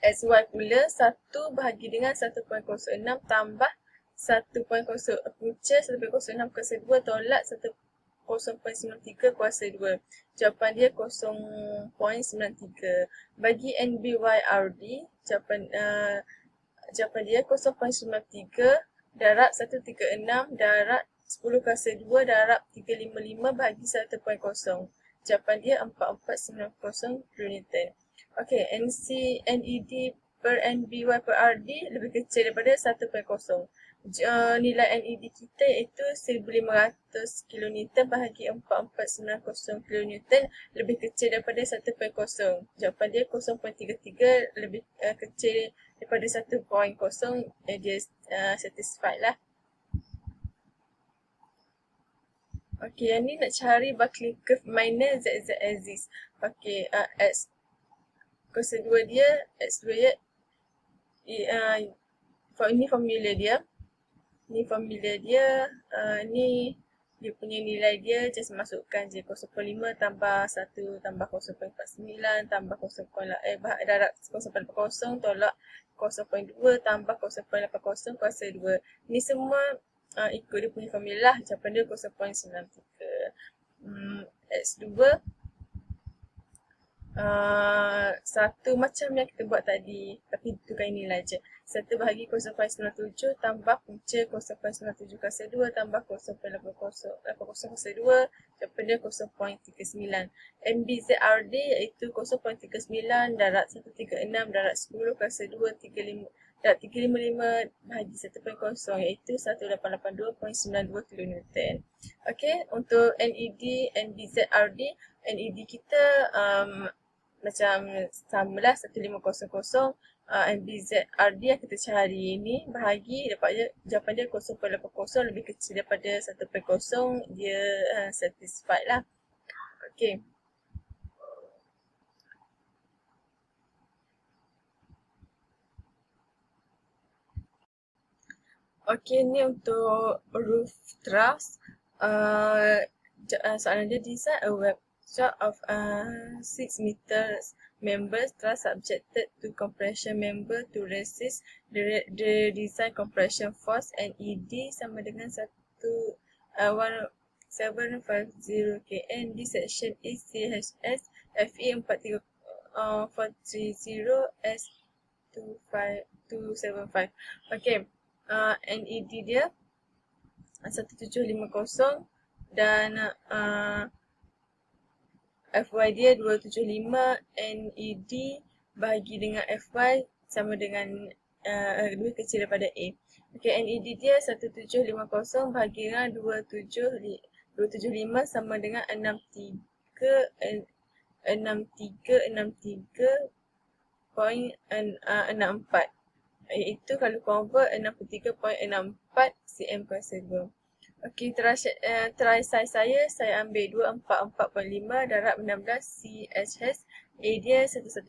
XY pula, 1 bahagi dengan 1.06 tambah 1.0 punca 1.06 kuasa 2 tolak 0.93 kuasa 2. Jawapan dia 0.93. Bagi NBYRD, jawapan dia 0.93 darab 136 darab 10 kuasa 2 darab 355 bahagi 1.0. Jawapan dia 4490 kN. Okey, NED per NBY per RD lebih kecil daripada 1.0. Nilai NED kita iaitu 1500 kN bahagi 4490 kN lebih kecil daripada 1.0. Jawapan dia 0.33 lebih kecil daripada 1.0. Dia satisfied lah. Okey, yang ni nak cari buckling curve minor ZZ axis. Okey, X kuasa 2 dia, X2 dia, ini formula dia. Ni formula dia, ni dia punya nilai dia, just masukkan je 0.5 tambah 1 tambah 0.49 tambah 0.8 darab 0.80 tolak 0.2 tambah 0.80 kuasa 2. Ni semua ikut dia punya formula lah. Jawapan dia 0.93. X2 satu macam yang kita buat tadi, tapi tukar nilai je. 1 bahagi 0.97 tambah punca 0.97 kuasa 2 tambah 0.80 kuasa 2, jawapan dia 0.39. MBZRD iaitu 0.39 darab 136 darab 10 kuasa 2 darab 355 bahagi 1.0 iaitu 1882.92 kN. Okey, untuk NED, NBZRD, NED kita macam samalah 1500, MBZRD yang kita cari ni bahagi jawapan dia 0.80 lebih kecil daripada 1.0, dia satisfied lah. Okay. Okay, ni untuk roof truss. Soalan dia, design a web shot of 6 meters members truss subjected to compression member to resist the design compression force NED sama dengan 1750 kN. This section is CHS FE 430 S275. Okay, NED dia 1750 dan FY dia 275, NED bahagi dengan FY sama dengan lebih kecil daripada A. Okay, NED dia 1750 bahagi dengan 275 sama dengan 63.64, iaitu kalau convert 63.64 cm kuasa 2. Okey, try size saya ambil 244.5 darab 16 CHS, A dia 115.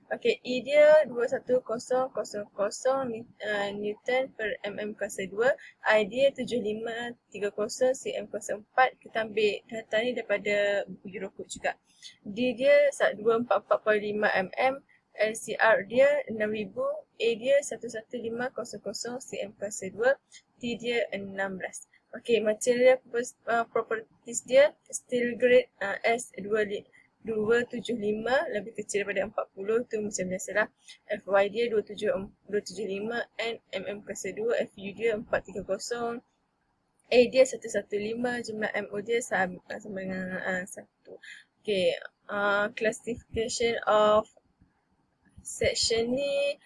Okey, E dia 21000 Newton per mm kuasa 2, I dia 7530 cm kuasa 4. Kita ambil data ni daripada buku Eurocode juga. D dia 244.5 mm, LCR dia 6000, A dia 11500 cm kuasa 2, T dia 16. Okay, material properties dia steel grade S275 lebih kecil daripada 40, tu macam biasalah. FY dia 275 and mm kuasa 2, FU dia 430, A dia 115, jumlah MO dia sama dengan 1. Okay, classification of section ni,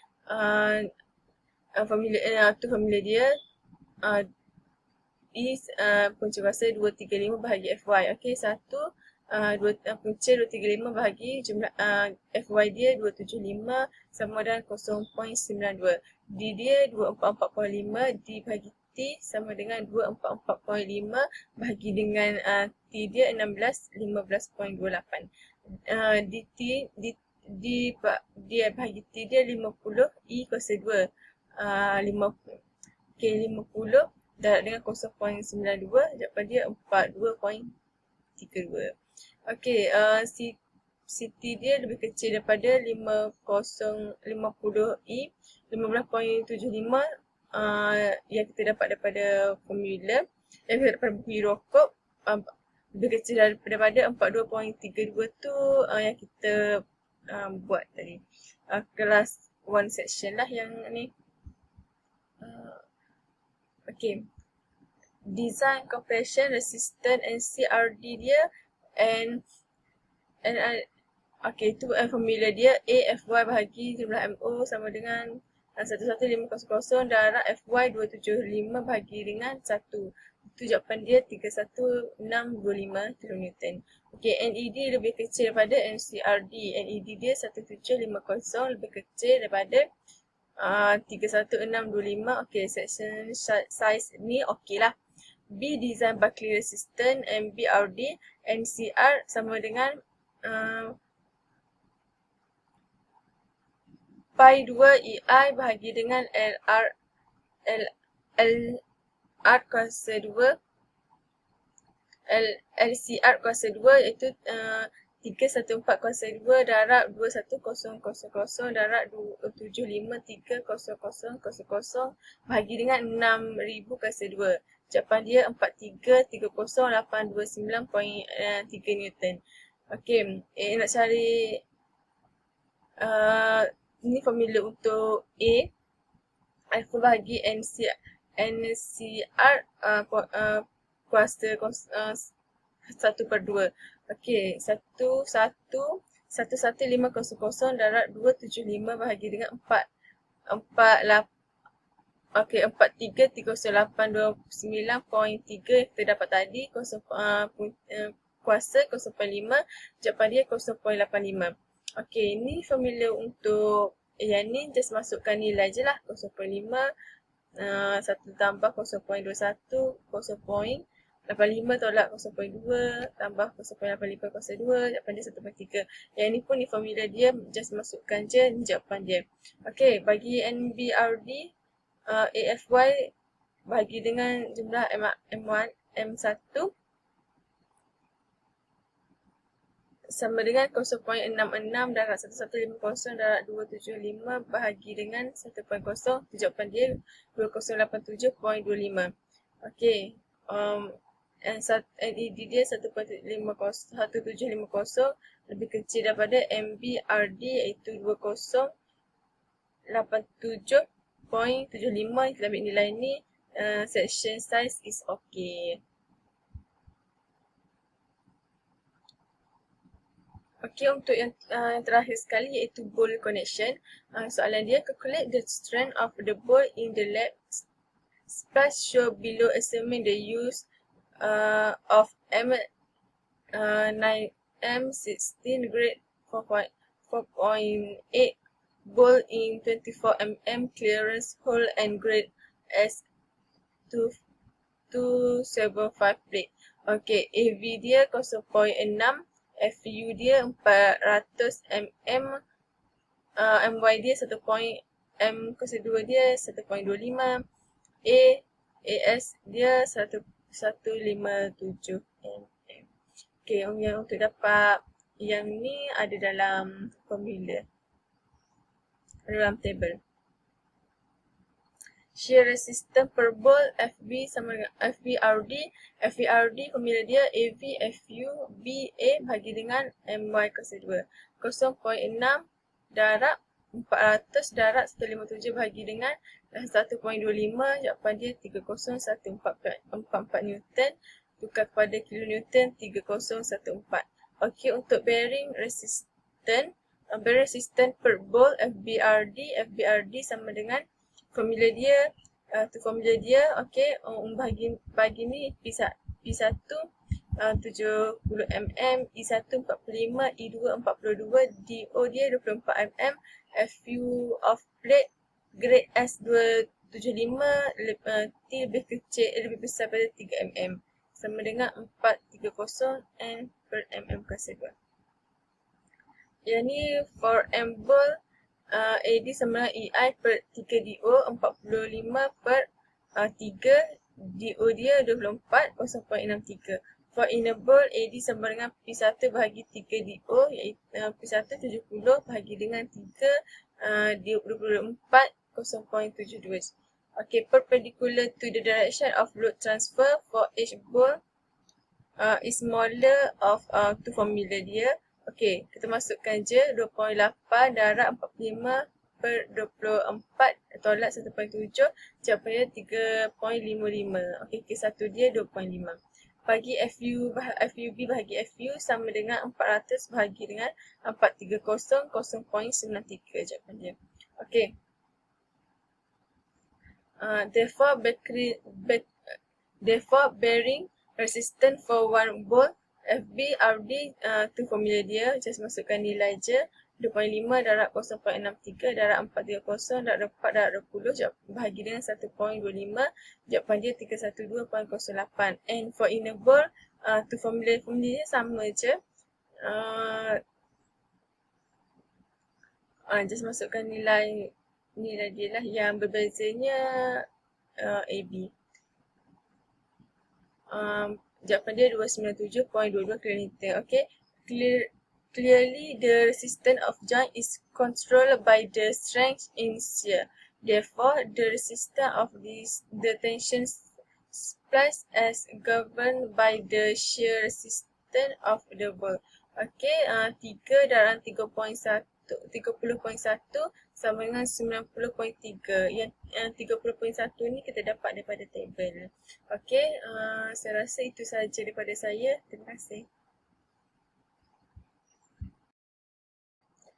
formula dia is punca kuasa 235 bahagi FY. Okey, punca 235 bahagi jumlah FY dia 275 sama dengan 0.92. D dia 244.5, D bahagi T sama dengan 244.5 bahagi dengan T dia 16, 15.28. DT dia bahagi T dia 50, E kuasa 2. 50 darab dengan 0.92, jawapan dia 42.32. Okey, CT dia lebih kecil daripada 50E, 15.75 yang kita dapat daripada formula, yang kita dapat daripada buku Eurocode, lebih kecil daripada 42.32 tu yang kita buat tadi. Kelas 1 section lah yang ni. Okay, design compression resistant NCRD dia okay, tu formula dia AFY bahagi jumlah MO sama dengan 11500 darab FY 275 bahagi dengan 1. Itu jawapan dia 31625 kN. Okay, NED lebih kecil daripada NCRD. NED dia 1750 lebih kecil daripada 31625. Okay, section size ni okey lah. B design buckling resistant, MBRD, NCR sama dengan pi 2 EI bahagi dengan LR kuasa 2, LCR kuasa 2 iaitu 314 kuasa 2 darab 21000 darab 7530000 bahagi dengan 6000 kuasa 2. Jawapan dia 4330829.3 Newton. Okey, nak cari ni formula untuk A. Alpha bahagi NCR kuasa 1/2. Okey, 11500 darab 275 bahagi dengan 4330829.3 kita dapat tadi, kuasa 0.5, jawapan dia 0.85. Okey, ini formula untuk yang ni just masukkan nilai je lah. 0.5, 1 tambah 0.21, 0.85 tolak 0.2 tambah 0.85 kosong 2, jawapan dia 1.3. Yang ni pun ni formula dia, just masukkan je ni jawapan dia. Okey, bagi NBRD, AFY bagi dengan jumlah M1, M1 sama dengan 0.66 darab 1150 darab 275 bahagi dengan 1.0. Jawapan dia 2087.25. Okey, NED dia 1750 lebih kecil daripada MBRD iaitu 2087.75. Kita ambil nilai ni, section size is okay. Okey, untuk yang terakhir sekali iaitu bowl connection. Soalan dia, calculate the strength of the bowl in the lab splash show below assuming the use of M9M16 grade 4.8 bowl in 24 mm clearance hole and grade S275 plate. Okey, AV dia 0.6, FU dia 400 mm, MY dia 1. M kedua dia 1.25, AS dia 157 mm. Okey, yang untuk dapat yang ni ada dalam formula, dalam table. Shear resistance per bowl FB sama dengan FBRD. FBRD formula dia AV FU BA bagi dengan MY kuasa 2. 0.6 darab 400 darab 157 bagi dengan 1.25. Jawapan dia 301444 Newton. Tukar kepada kilonewton 3014. Okey, untuk bearing resistance, bearing resistance per bowl FBRD sama dengan formula dia, formula dia, okey, bagi ni P1 70 mm, E1 45, E2 42, DO dia 24 mm, FU of plate grade S275 T lebih kecil, lebih besar pada 3 mm sama dengan 430 N per mm kuasa 2. Yang ni for M bowl, AD sama dengan EI per 3DO 45 per 3, DO dia 24, 0.63. For inner bowl, AD sama dengan P1 bahagi 3DO iaitu P1 70 bahagi dengan 3, DO 24, 0.72. Okay, perpendicular to the direction of load transfer for each bowl is smaller of tu formula dia. Okey, kita masukkan je 2.8 darab 45 per 24 tolak 1.7. Jawapan dia 3.55. Okey, K1 dia 2.5. Bagi FUB bahagi FU sama dengan 400 bahagi dengan 430, 0.93 jawapan dia. Okey. Therefore bearing resistance for one bowl FBRD, tu formula dia, just masukkan nilai je 2.5 darab 0.63 darab 430 darab 4 darab 20 bahagi dengan 1.25. Jawapan dia 312.08. And for inner bowl, tu formula dia sama je, just masukkan nilai dia lah, yang berbezanya AB. Jawapan dia 297.22 kN. Okay, clearly the resistance of joint is controlled by the strength in shear. Therefore, the resistance of the tension splice is governed by the shear resistance of the bowl. Okay, 3 darab 30.1 sama dengan 90.3. Yang 30.1 ni kita dapat daripada table. Okey, saya rasa itu sahaja daripada saya. Terima kasih.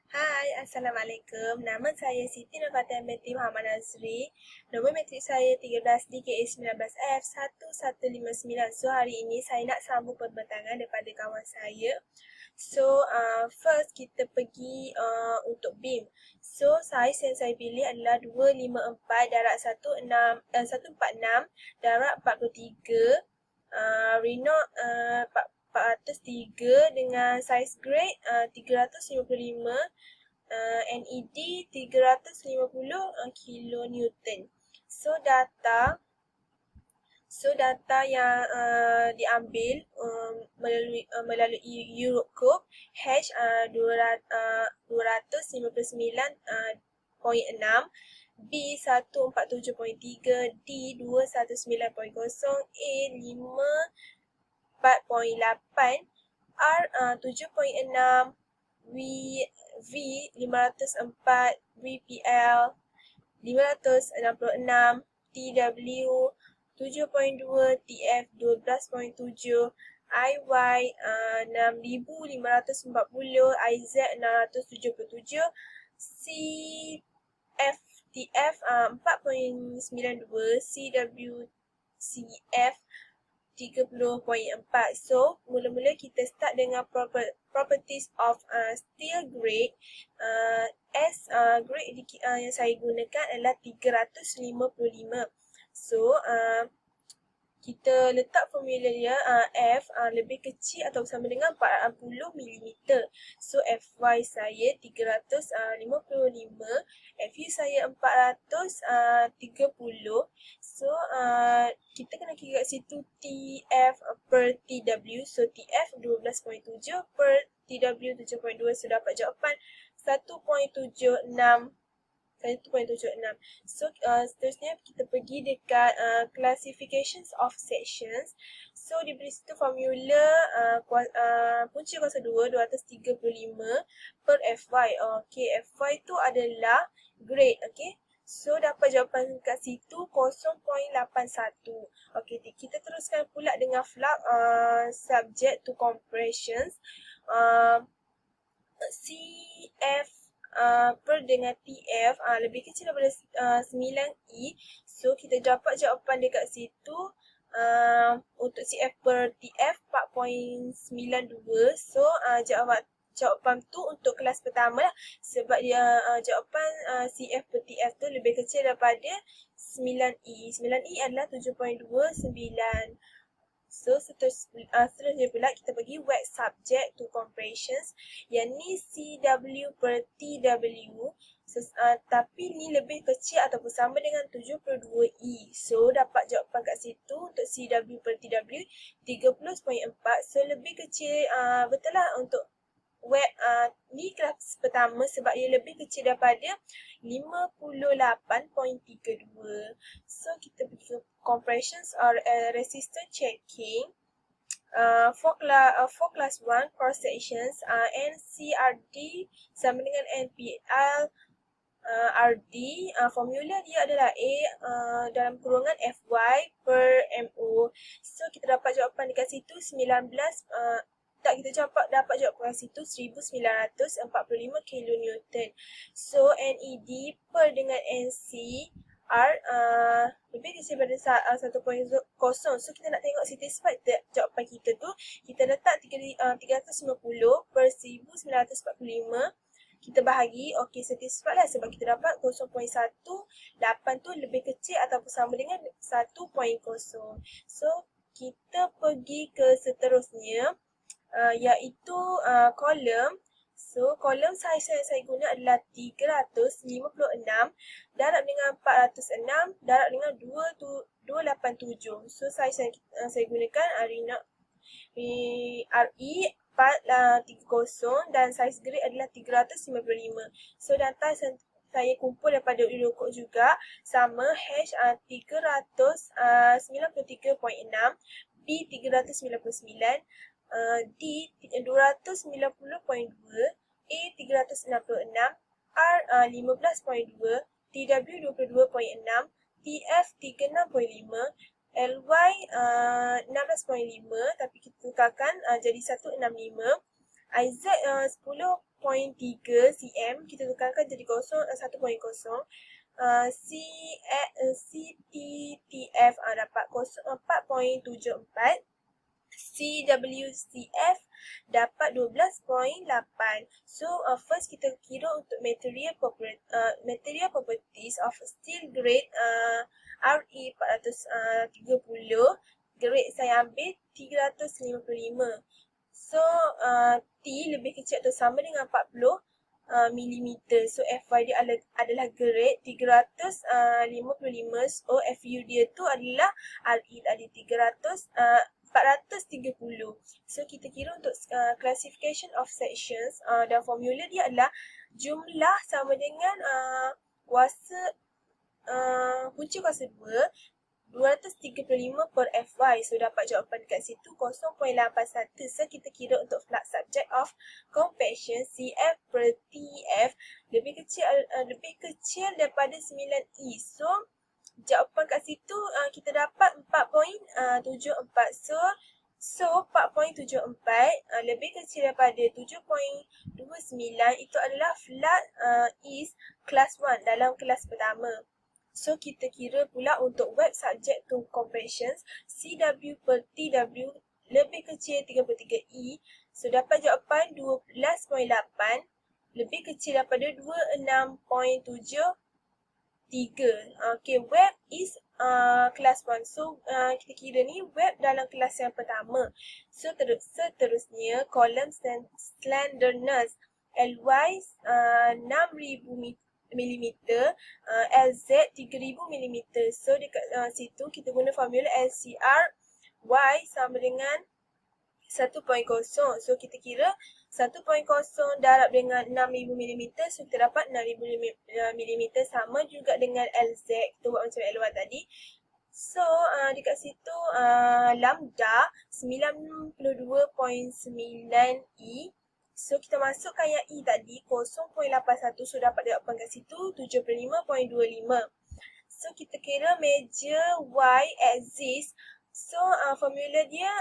Hai, Assalamualaikum. Nama saya Siti Nurfatin binti Muhammad Nazri. Nombor matrik saya 13 DKA 19F1159. So, hari ini saya nak sambung perbentangan daripada kawan saya. So, first kita pergi untuk beam. So, saiz yang saya pilih adalah 254 darat 146, darat 43, Renault 403 dengan saiz grade 355, NED 350 kilonewton. So data yang diambil melalui Eurocode H 259.6, B 147.3, D 219.0, A 54.8, R 7.6, V 504, VPL 566, TW 7.2, TF 12.7, IY 6540, IZ 677, CFTF 4.92, CWCF 30.4. So, mula-mula kita start dengan properties of steel grade. Grade yang saya gunakan adalah 355. So, kita letak formula dia F lebih kecil atau sama dengan 40 mm. So, Fy saya 355, Fu saya 430. So, kita kena kira kat situ TF per TW. So, TF 12.7 per TW 7.2. So, dapat jawapan 1.76. So, seterusnya kita pergi dekat classifications of sections. So, diberi situ formula punca kuasa 2, 235 per Fy. Okay, Fy tu adalah grade. Okay, so dapat jawapan kat situ 0.81. Okay, kita teruskan pula dengan flux subject to compressions. CF per dengan TF lebih kecil daripada 9E. So, kita dapat jawapan dekat situ untuk CF per TF 4.92. So, jawapan tu untuk kelas pertama lah. Sebab dia jawapan CF per TF tu lebih kecil daripada 9E. 9E adalah 7.29. So, seterusnya pula kita pergi wet subject to compressions. Yang ni CW per TW. So, tapi ni lebih kecil ataupun sama dengan 72E. So, dapat jawapan kat situ untuk CW per TW 30.4. So, lebih kecil, betul lah untuk wet ni kelas pertama sebab ia lebih kecil daripada 58.32. So, kita pergi ke compressions or resistance checking. For class 1 cross sections, NCRD sama dengan NPL RD. Formula dia adalah A dalam kurungan Fy per MO. So, kita dapat jawapan dekat situ 19, kita dapat jawapan situ 1945 kilonewton. So, NED per dengan NC lebih kecil daripada 1.0. So, kita nak tengok satisfied jawapan kita tu. Kita letak 350 per 1945. Kita bahagi, okey, satisfied lah sebab kita dapat 0.18 tu lebih kecil ataupun sama dengan 1.0. So, kita pergi ke seterusnya, iaitu kolom. So, kolom saiz yang saya guna adalah 356, darab dengan 406, darab dengan 287. So, saiz yang saya gunakan RE430 dan saiz grade adalah 355. So, data saya kumpul daripada Eurocode juga sama H 393.6, B 399, D 290.2, A 366, R 15.2, TW 22.6, TF 36.5, LY 16.5 tapi kita tukarkan jadi 165, IZ 10.3 cm kita tukarkan jadi 1.0, CTTF dapat 4.74, CWCF dapat 12.8. So first kita kira untuk material properties of steel grade RE 430. Grade saya ambil 355. So T lebih kecil atau sama dengan 40 mm. So FY dia adalah grade 355. So FU dia tu adalah RE tadi 430. So kita kira untuk classification of sections dan formula dia adalah jumlah sama dengan punca kuasa 235 per FY. So dapat jawapan dekat situ 0.81. So kita kira untuk flux subject of compaction CF per TF lebih kecil daripada 9E. So jawapan kat situ kita dapat 4.74. So 4.74 lebih kecil daripada 7.29 itu adalah flat is class 1 dalam kelas pertama. So kita kira pula untuk web subject to compations CW per TW lebih kecil 33E. So dapat jawapan 12.8 lebih kecil daripada 26.73. Okay, web is kelas 1. So kita kira ni web dalam kelas yang pertama. So seterusnya kolom slenderness LY 6,000 mm, LZ 3,000 mm. So dekat situ kita guna formula LCR Y sama dengan 1.0. So kita kira 1.0 darab dengan 6,000 mm. So kita dapat 6,000 mm sama juga dengan LZ. Kita buat macam LY tadi. So dekat situ lambda 92.9E. So kita masukkan yang E tadi 0.81. So dapat jawapan kat situ 75.25. So kita kira measure Y axis. So formula dia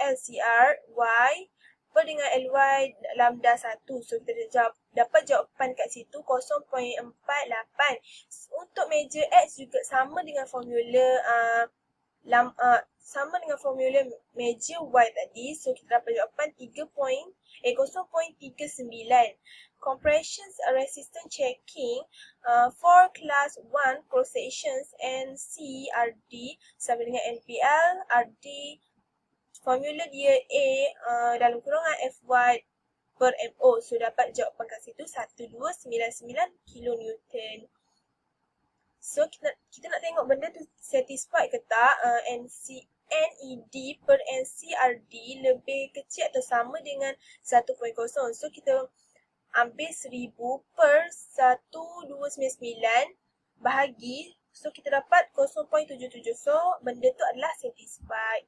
LCR Y per dengan LY lambda 1. So kita dapat jawapan kat situ 0.48. Untuk measure X juga sama dengan formula measure Y tadi. So kita dapat jawapan 0.39. Compression resistance checking for class 1 cross sections NC RD sama dengan NPL RD. Formula dia A dalam kurungan FY per MO. So dapat jawapan kat situ 1299 kN. So kita nak tengok benda tu satisfied ke tak. NED per NCRD lebih kecil atau sama dengan 1.0. So kita ambil 1000 per 1299 bahagi. So kita dapat 0.77. So benda tu adalah satisfied.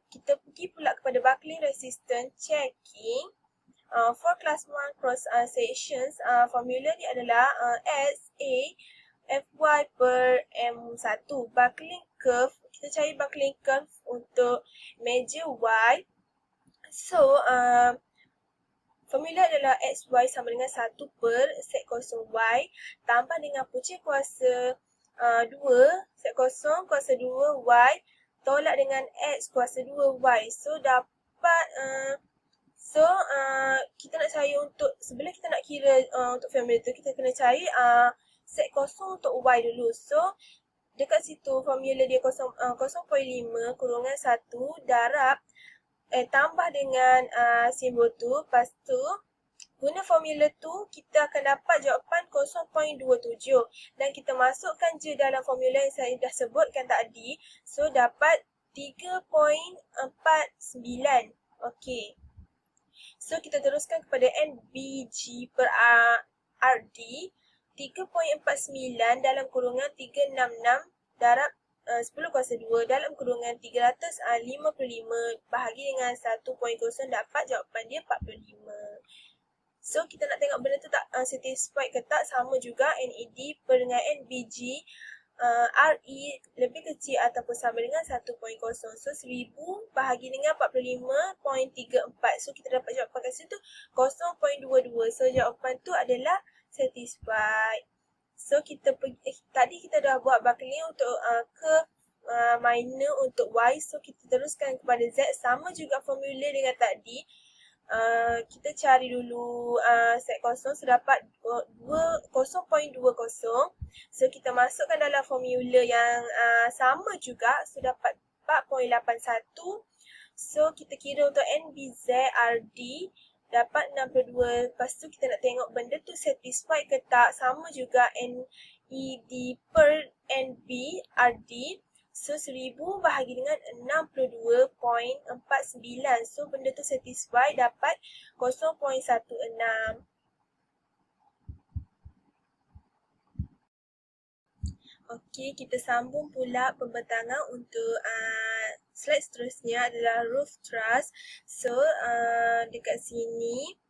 Kita pergi pula kepada buckling resistance checking. For class 1 cross sections, formula ni adalah SA FY per M1. Buckling curve, kita cari buckling curve untuk measure Y. So, formula adalah XY sama dengan 1 per set kosong Y tambah dengan punca kuasa 2 set kosong kuasa 2 Y tolak dengan X kuasa 2 Y. So, dapat kita nak cari untuk, sebelum kita nak kira untuk formula tu, kita kena cari set kosong untuk Y dulu. So, dekat situ formula dia 0.5 kurungan 1 darab tambah dengan simbol tu. Lepas tu guna formula tu kita akan dapat jawapan 0.27 dan kita masukkan je dalam formula yang saya dah sebutkan tadi. So dapat 3.49. Okey. So kita teruskan kepada NBG per RD 3.49 dalam kurungan 366 darab 10 kuasa 2 dalam kurungan 355 bahagi dengan 1.0 dapat jawapan dia 45. So kita nak tengok benda tu tak satisfied ke tak. Sama juga NED per dengan NBG RE lebih kecil ataupun sama dengan 1.0. So 1000 bahagi dengan 45.34. So kita dapat jawapan kat situ 0.22. So jawapan tu adalah satisfied. So kita tadi kita dah buat buckling untuk curve minor untuk Y. So kita teruskan kepada Z. Sama juga formula dengan tadi. Kita cari dulu set kosong. So dapat 0.20. So kita masukkan dalam formula yang sama juga. So dapat 4.81. So kita kira untuk NBZRD dapat 62. Lepas tu kita nak tengok benda tu satisfied ke tak. Sama juga NED per NBRD. So 1000 bahagi dengan 62.49. So benda tu satisfied, dapat 0.16. Okey, kita sambung pula pembentangan untuk slide seterusnya adalah roof truss. So dekat sini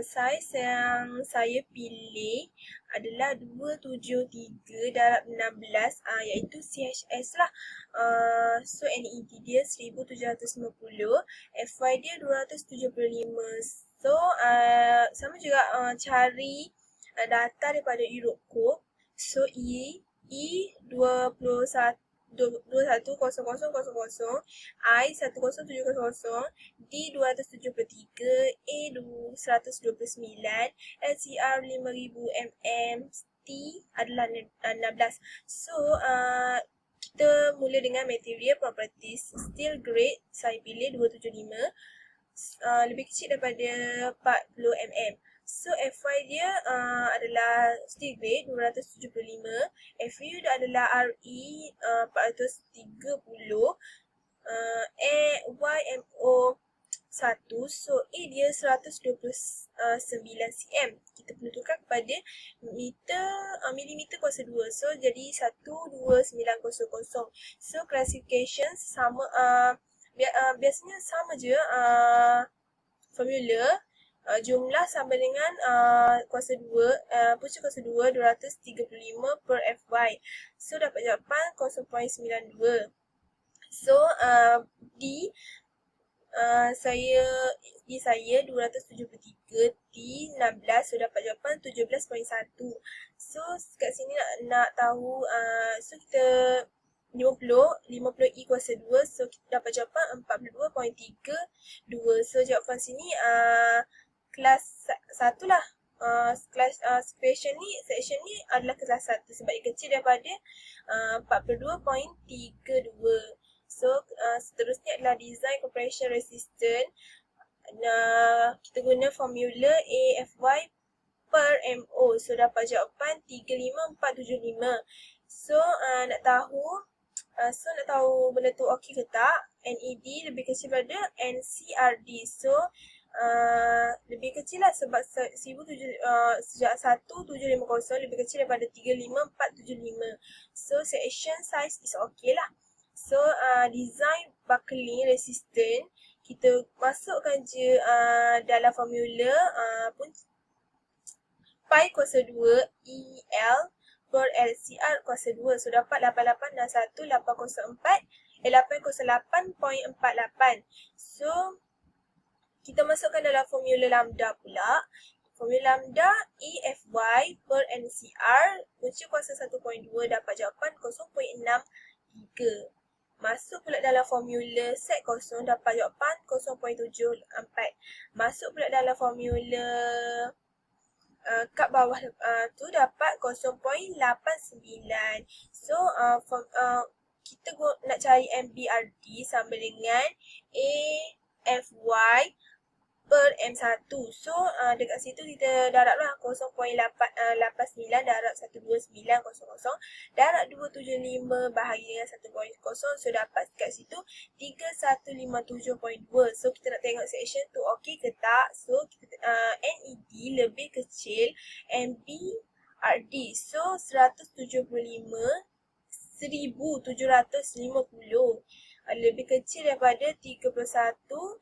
saiz yang saya pilih adalah 273 darab 16 iaitu CHS lah. So NED dia 1750, FY dia 275. So sama juga cari data daripada Europe Code. So E210000, I 10700, D 273, A 129, LCR 5000 mm, T adalah 16. So kita mula dengan material properties. Steel grade saya pilih 275, lebih kecil daripada 40 mm. So FY dia adalah steel grade 275, FU dia adalah RE 430, YMO 1, so A dia 129 cm. Kita perlu tukar kepada milimeter kuasa 2, so jadi 12900. So classification sama, biasanya sama je formula. Jumlah sama dengan kuasa 2, punca kuasa 2 235 per FY. So dapat jawapan 0.92. So D saya 273, T 16, so dapat jawapan 17.1. So kat sini nak tahu, so kita 50 E kuasa 2, so kita dapat jawapan 42.32. So jawapan sini kelas 1 lah. Section ni adalah kelas 1 sebab dia kecil daripada 42.32. So seterusnya adalah design compression resistant. Kita guna formula AFY per MO. So dapat jawapan 35475. So nak tahu benda tu okey ke tak. NED lebih kecil daripada NCRD. So lebih kecil lah sebab 1750 lebih kecil daripada 35475. So section size is okay lah. So design buckling resistant, kita masukkan je dalam formula pi kuasa 2 EL per LCR kuasa 2. So dapat 808.48. So kita masukkan dalam formula lambda pula. Formula lambda EFY per NCR, punca kuasa 1.2, dapat jawapan 0.63. Masuk pula dalam formula set kosong, dapat jawapan 0.74. Masuk pula dalam formula kat bawah tu dapat 0.89. So kita nak cari MBRD sama dengan AFY per M1. So dekat situ kita darablah 0.89 darab 12900 darab 275 bahagi dengan 1.0. So dapat kat situ 3157.2. So kita nak tengok section tu okey ke tak. So kita, NED lebih kecil MBRD. So 175 1750 lebih kecil daripada 57.28.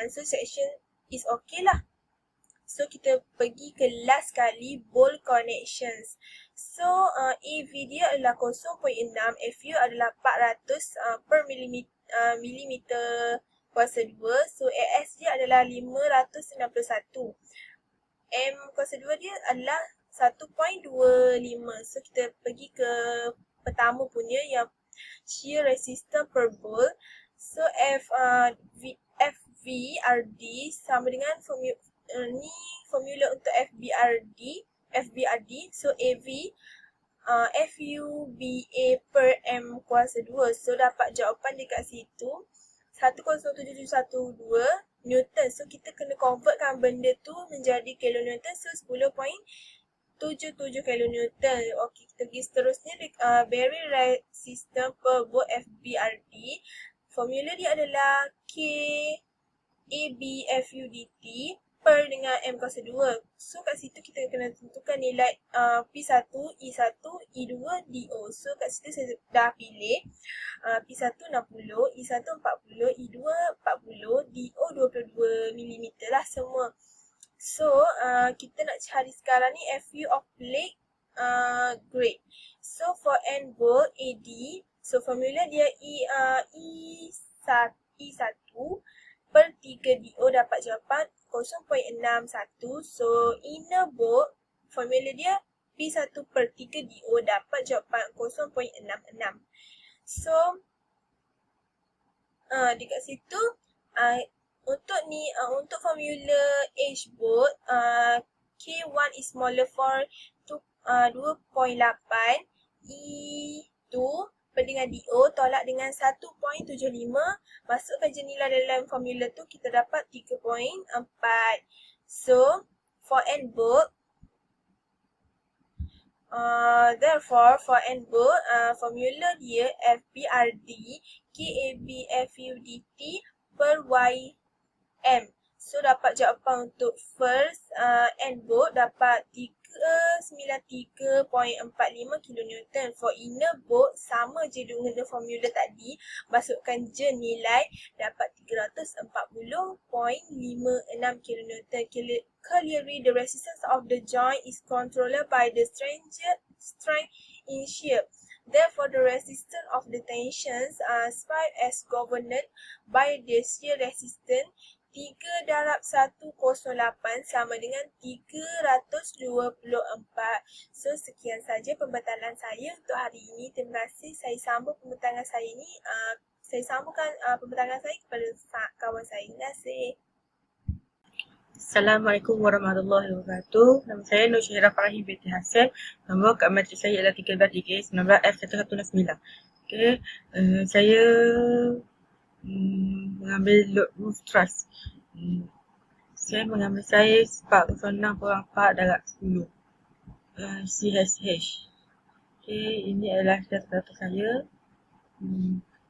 So section is okay lah. So kita pergi ke last kali, bolt connections. So AV dia adalah 0.6, FU adalah 400 per milimeter kuasa 2. So AS dia adalah 561. M kuasa 2 dia adalah 1.25. So kita pergi ke pertama punya yang shear resistance per bolt. So FVRD sama dengan ni formula untuk FBRD. So AV FUBA per M kuasa 2. So dapat jawapan dekat situ 10712 Newton. So kita kena convertkan benda tu menjadi kilonewton. So 10.77 kilonewton. Okey, kita pergi seterusnya. Bearing resistance per bolt FBRD. Formula dia adalah KABFUDT per dengan M kuasa 2. So kat situ kita kena tentukan nilai P1, E1, E2, DO. So kat situ saya dah pilih P1 60, E1 40, E2 40, DO 22 mm lah semua. So kita nak cari sekarang ni FU of plate grade. So for end bolt AD, so formula dia E1 per 3 DO dapat jawapan 0.61. So inner bolt formula dia P1 per 3 DO dapat jawapan 0.66. So dekat situ untuk formula H bolt K1 is smaller for 2.8, E2 per dengan DO tolak dengan 1.75, masukkan je nilai dalam formula tu kita dapat 3.4. So for end bolt therefore for end bolt formula dia FBRD KABFUDT per YM. So dapat jawapan untuk first end bolt dapat 393.45 kilonewton. For inner bolt sama je dengan formula tadi, masukkan je nilai dapat 340.56 kilonewton. Clearly the resistance of the joint is controlled by the strength in shear. Therefore, the resistance of the tensions are described as governed by the shear resistance. 3/108 sama dengan 324. So sekian saja pembentalan saya untuk hari ini. Terima kasih. Saya sambung pembentangan saya ni. Saya sambungkan pembentangan saya kepada kawan saya. Terima kasih. Assalamualaikum warahmatullahi wabarakatuh. Nama saya Nur Syahira Farahim binti Hassan. Nombor kat matrik saya ialah 13 19F1169. Okey, saya mengambil load roof truss. Saya mengambil saiz 406/4 darab 10 CHH. Okey, ini adalah data-data saya.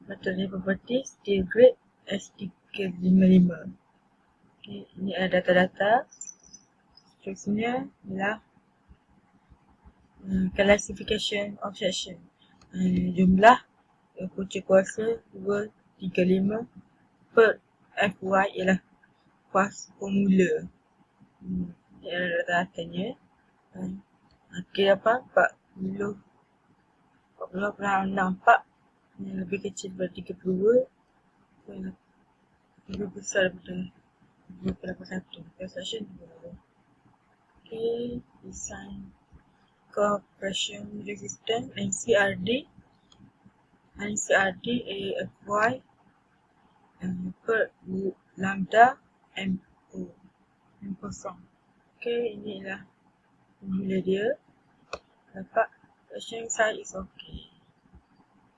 Material property steel grade S355. Okey, ini adalah data-data. Instruksinya ialah classification of section. Jumlah punca kuasa 235 per FY ialah kuasa formula. Ini adalah data-datanya. Okey, apa? 40.64 yang lebih kecil daripada 32, lebih besar daripada 2.1. Section 2. Okey, design compression resistance NCRD AFY per lambda MO M0. Okey, inilah formula dia. Dapat section size is okay.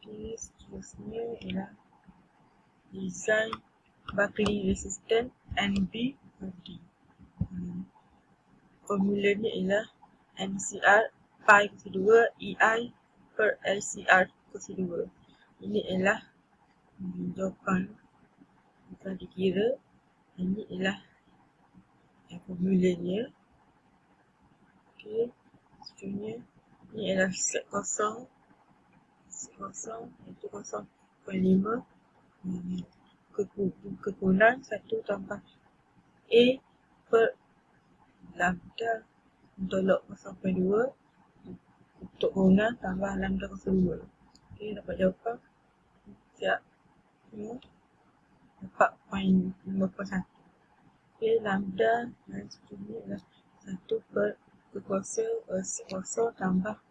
Okey, seterusnya ialah design buckling resistance NBD. Formulanya ialah NCR pi kuasa 2 EI per LCR kuasa 2. Ini ialah jawapan yang telah dikira. Ini ialah formulanya. Okey, seterusnya ini ialah set kosong iaitu 0.5 kekurangan 1 tambah A per lambda tolak 0.2 untuk kurungan tambah lambda 0.2. Okey, dapat jawapan siap semua dapat 0.51. Okey, lambda dan seterusnya adalah 1 per kuasa sek kosong tambah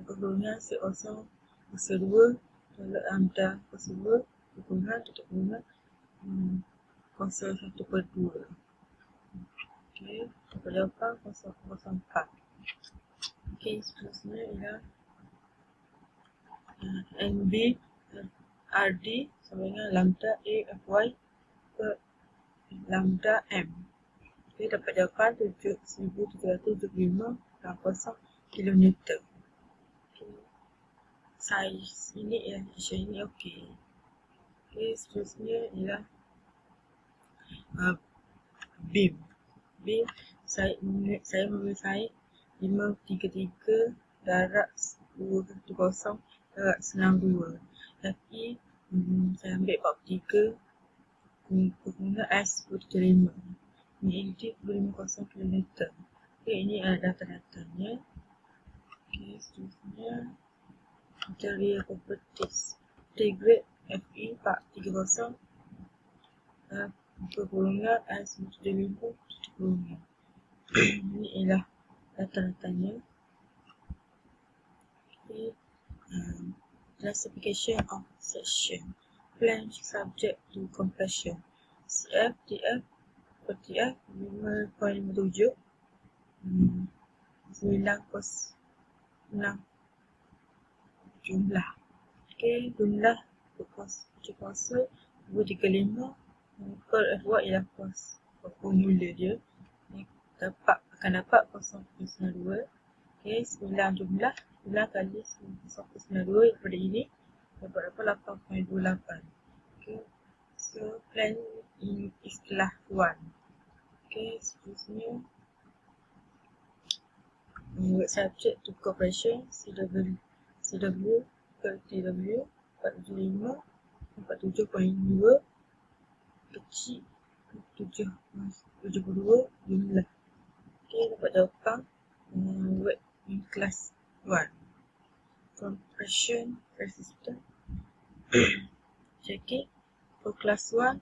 kurungan sek kosong kuasa 2 tolak lambda kuasa 2 kurungan tutup kurungan kuasa 1/2. Okey, jawapan 0,04. Okey, seterusnya ialah NB RD sama dengan lambda A FY per lambda M. Okey, dapat jawapan 7,775 km. Okey, saiz ini ya, isu ini okey. Okey, seterusnya ialah beam. Beam saya mengambil saiz 533 darab 210 darab 92. Tapi saya ambil 43 guna S235. Ini 250 km. Okey, ini adalah data-datanya. Okey, seterusnya material properties. Degrade Fe 430 perhubungan S235 perhubungan. Ini ialah data-datanya. Okay. Classification of section. Flange subject to compression. CF, TF, TF 5.57 9 kos 6 jumlah. Okey, jumlah kuasa 235 per FY ialah kos formula dia. Akan dapat 0.92. Okey, 9 jumlah 9 kali 0.92 daripada ini dapat 8.28. Okey, so plan in istilah 1. Okey, seterusnya subject to compression CW per TW 45 47.2 kecil 72 jumlah. Okey, dapat jawapan wet in class 1. Compression resistance checking for class 1.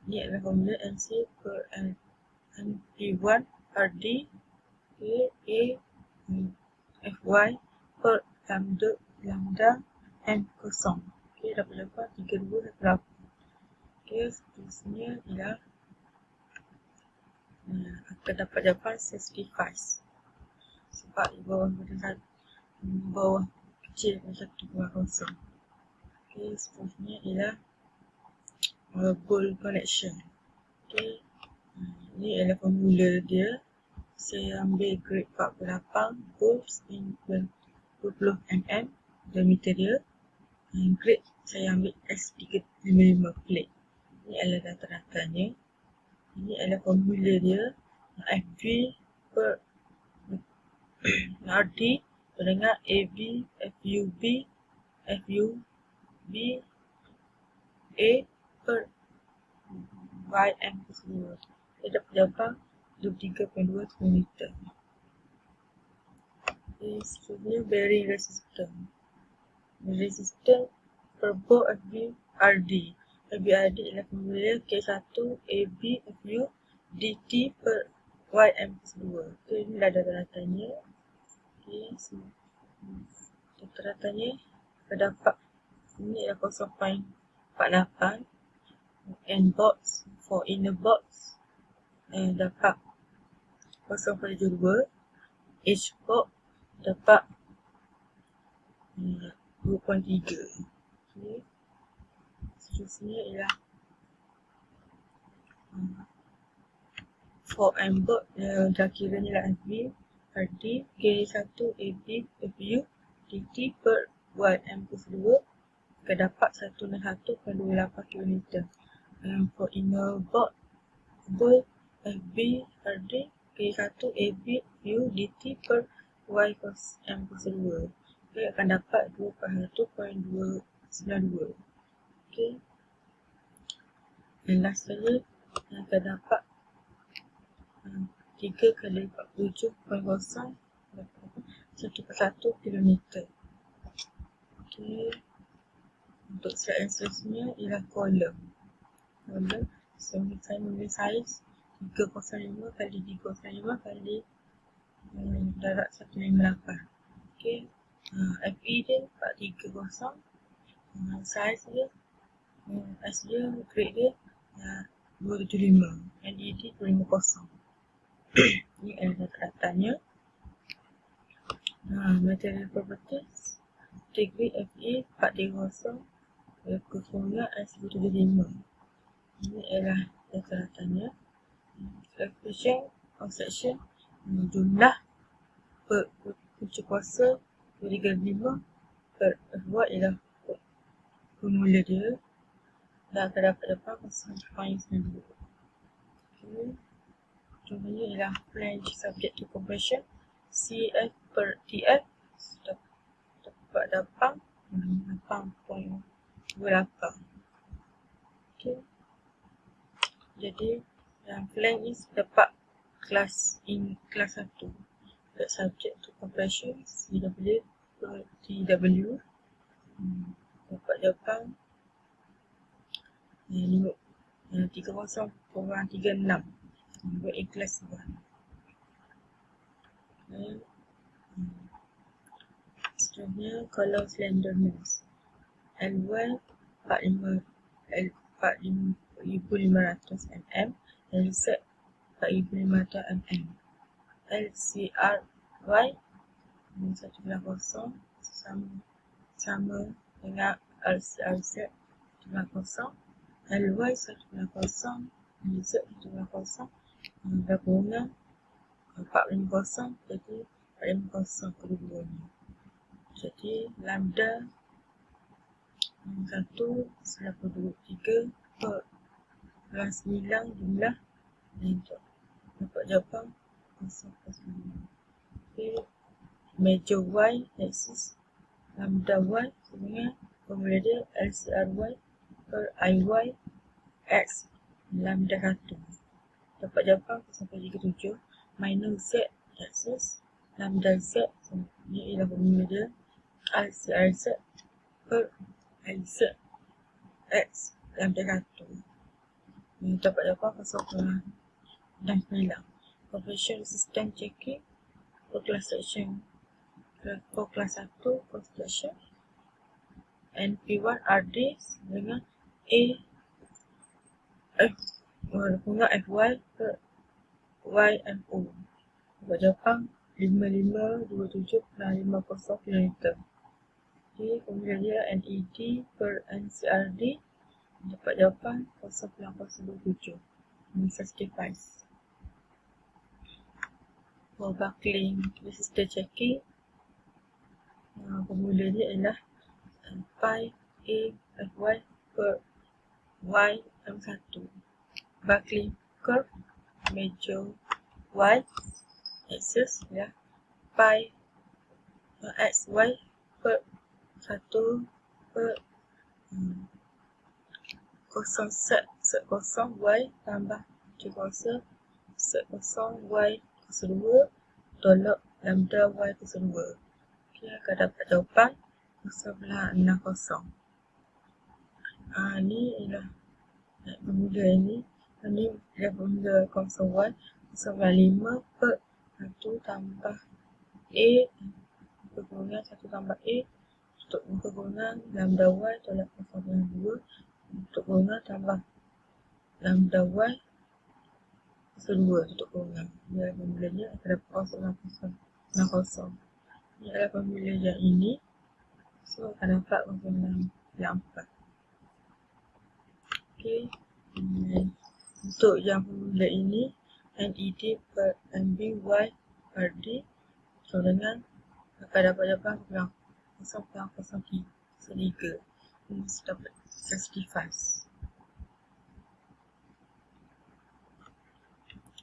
Ni adalah formula NC per NP1 RD A FY per lambda M kosong. Okey, dapat jawapan 3218. Okey, seterusnya ialah akan dapat jawapan 65. Sebab di bawah kecil 1,0. Okey, seterusnya ialah ball connection. Okey, ini adalah formula dia. Saya ambil grade 48 bolts in 20 mm diameter dia. Grade saya ambil S355 plate. Ini adalah data-datanya. Ini adalah formula dia. FV per RD dengan AB, FUB, FUB A per YM keseluruhan. Dia dapat jawapan 23.2 km. Seterusnya bearing resistance. Resistance per bore FB RD. FB RD adalah formula K1 AB FU DT per YM keseluruhan. Ini adalah data-datanya. Okay, data-datanya terdapat ini adalah 0.48 and box for inner box dapat 0.72, H box dapat 2.3. Okay. Seterusnya ialah for M box dah kiranya lah FB RD K1 AB FU DT per YM keseluruhan akan dapat 161.28 km. For inner box FB RD K1 AB FU DT per Y cos M keseluruhan. Okay, akan dapat 21.292. Okay. Dan last sekali akan dapat 3 kali 47.0 1/1 km. Okay. Untuk slide yang seterusnya ialah kolom. Saya mengambil saiz 305 kali 305 kali darab 158. Okey. FE dia 430. Size dia, S dia, grade dia 275. LED 250. Ini adalah datanya. Material properties. Degree FE 430. Kekurungan S275. Ini adalah data-datanya. Coefficient of section, jumlah punca kuasa 235 per F1 ialah formula dia, dan akan dapat 0.92. Okay. Contohnya ialah flange subject to compression CF per TF dapat 8.28. Okay. Jadi yang flange ni dapat kelas 1 that subject to compression CW per TW, dapat jawapan 30 kurang 36 buat A kelas 1. Seterusnya kalau slenderness L1 4500 mm, L-Z 4500 mm, LCRY 190 sama dengan LCRZ 190, LY 190, LZ 190, gabungan 450, jadi 450 kedua-duanya. Jadi lambda 1/93 per 9 jumlah untuk dapat jawapan 0.9. Okay. Measure Y axis lambda Y sebenarnya formula dia LCRY per IY X lambda 1. Dapat jawapan 0.37. Minus Z axis lambda Z, ini ialah formula dia LCRZ per IZ X lambda 1. Ini dapat jawapan 0.9. Compression resistance checking for class section, for class 1 construction, NP1 RD dengan guna FY per YMO. Dapat jawapan 5527.50 km. Jadi formula dia NED per NCRD, dapat jawapan 0.027. Ini certifies. For buckling resistance checking, formula dia adalah pi A FY per YM1. Buckling curve measure Y axis ya pi XY per 1 per 0 set 0 Y tambah C kuasa set 0 Y kuasa 2 tolak lambda Y kuasa 2. Okay, akan dapat jawapan 0.60. Ni ialah formula ini. Ini ialah formula 0.1 0.5 per 1 tambah A berguna 1 tambah A untuk berguna lambda Y tolak 0.2 untuk guna tambah lambda Y kuasa 2 untuk guna. Dia formulanya akan dapat 0.60. Ini adalah formula yang ini. So akan dapat 0.64. Okay. Untuk yang formula ini NED per MB Y per D sama dengan akan dapat jawapan 0.03. Ini dapat 65.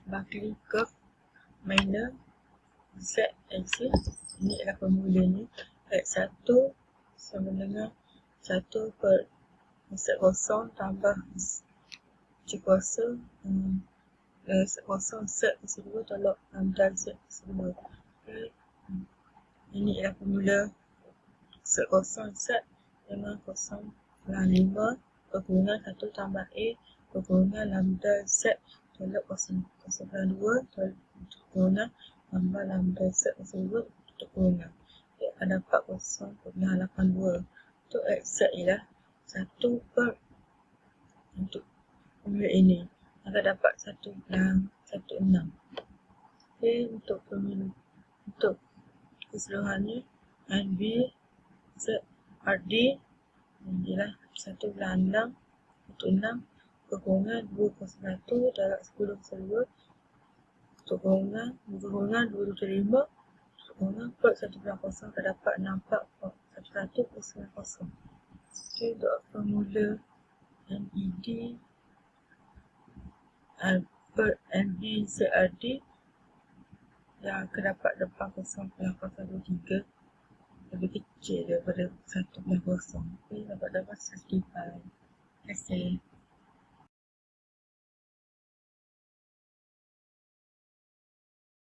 Buckling curve minor Z axis, ini adalah formulanya. X1 sama dengan 1 per Z kosong tambah C kuasa Z kosong Z kuasa 2 tolak lambda Z kuasa 2. Okay. Ini adalah formula Z kosong Z dengan 0.5 berguna 1 tambah A berguna lambda Z tolak 0,02 tolak tutup kurungan tambah lambda set tersebut tutup kurungan. Dia akan dapat 0,82. Untuk exact ialah 1 per untuk formula ini akan dapat 1/16. Okey, untuk formula untuk keseluruhannya NB Z RD ialah 1/6 kurungan 2/1 darab 10 tersebut untuk kurungan 2/5 kurungan per 1/0 terdapat 64/1/90. Okey, untuk formula NED per NB ZRD yang akan dapat 80,013 lebih kecil daripada 1/0. Okey, dapat 65. Terima kasih.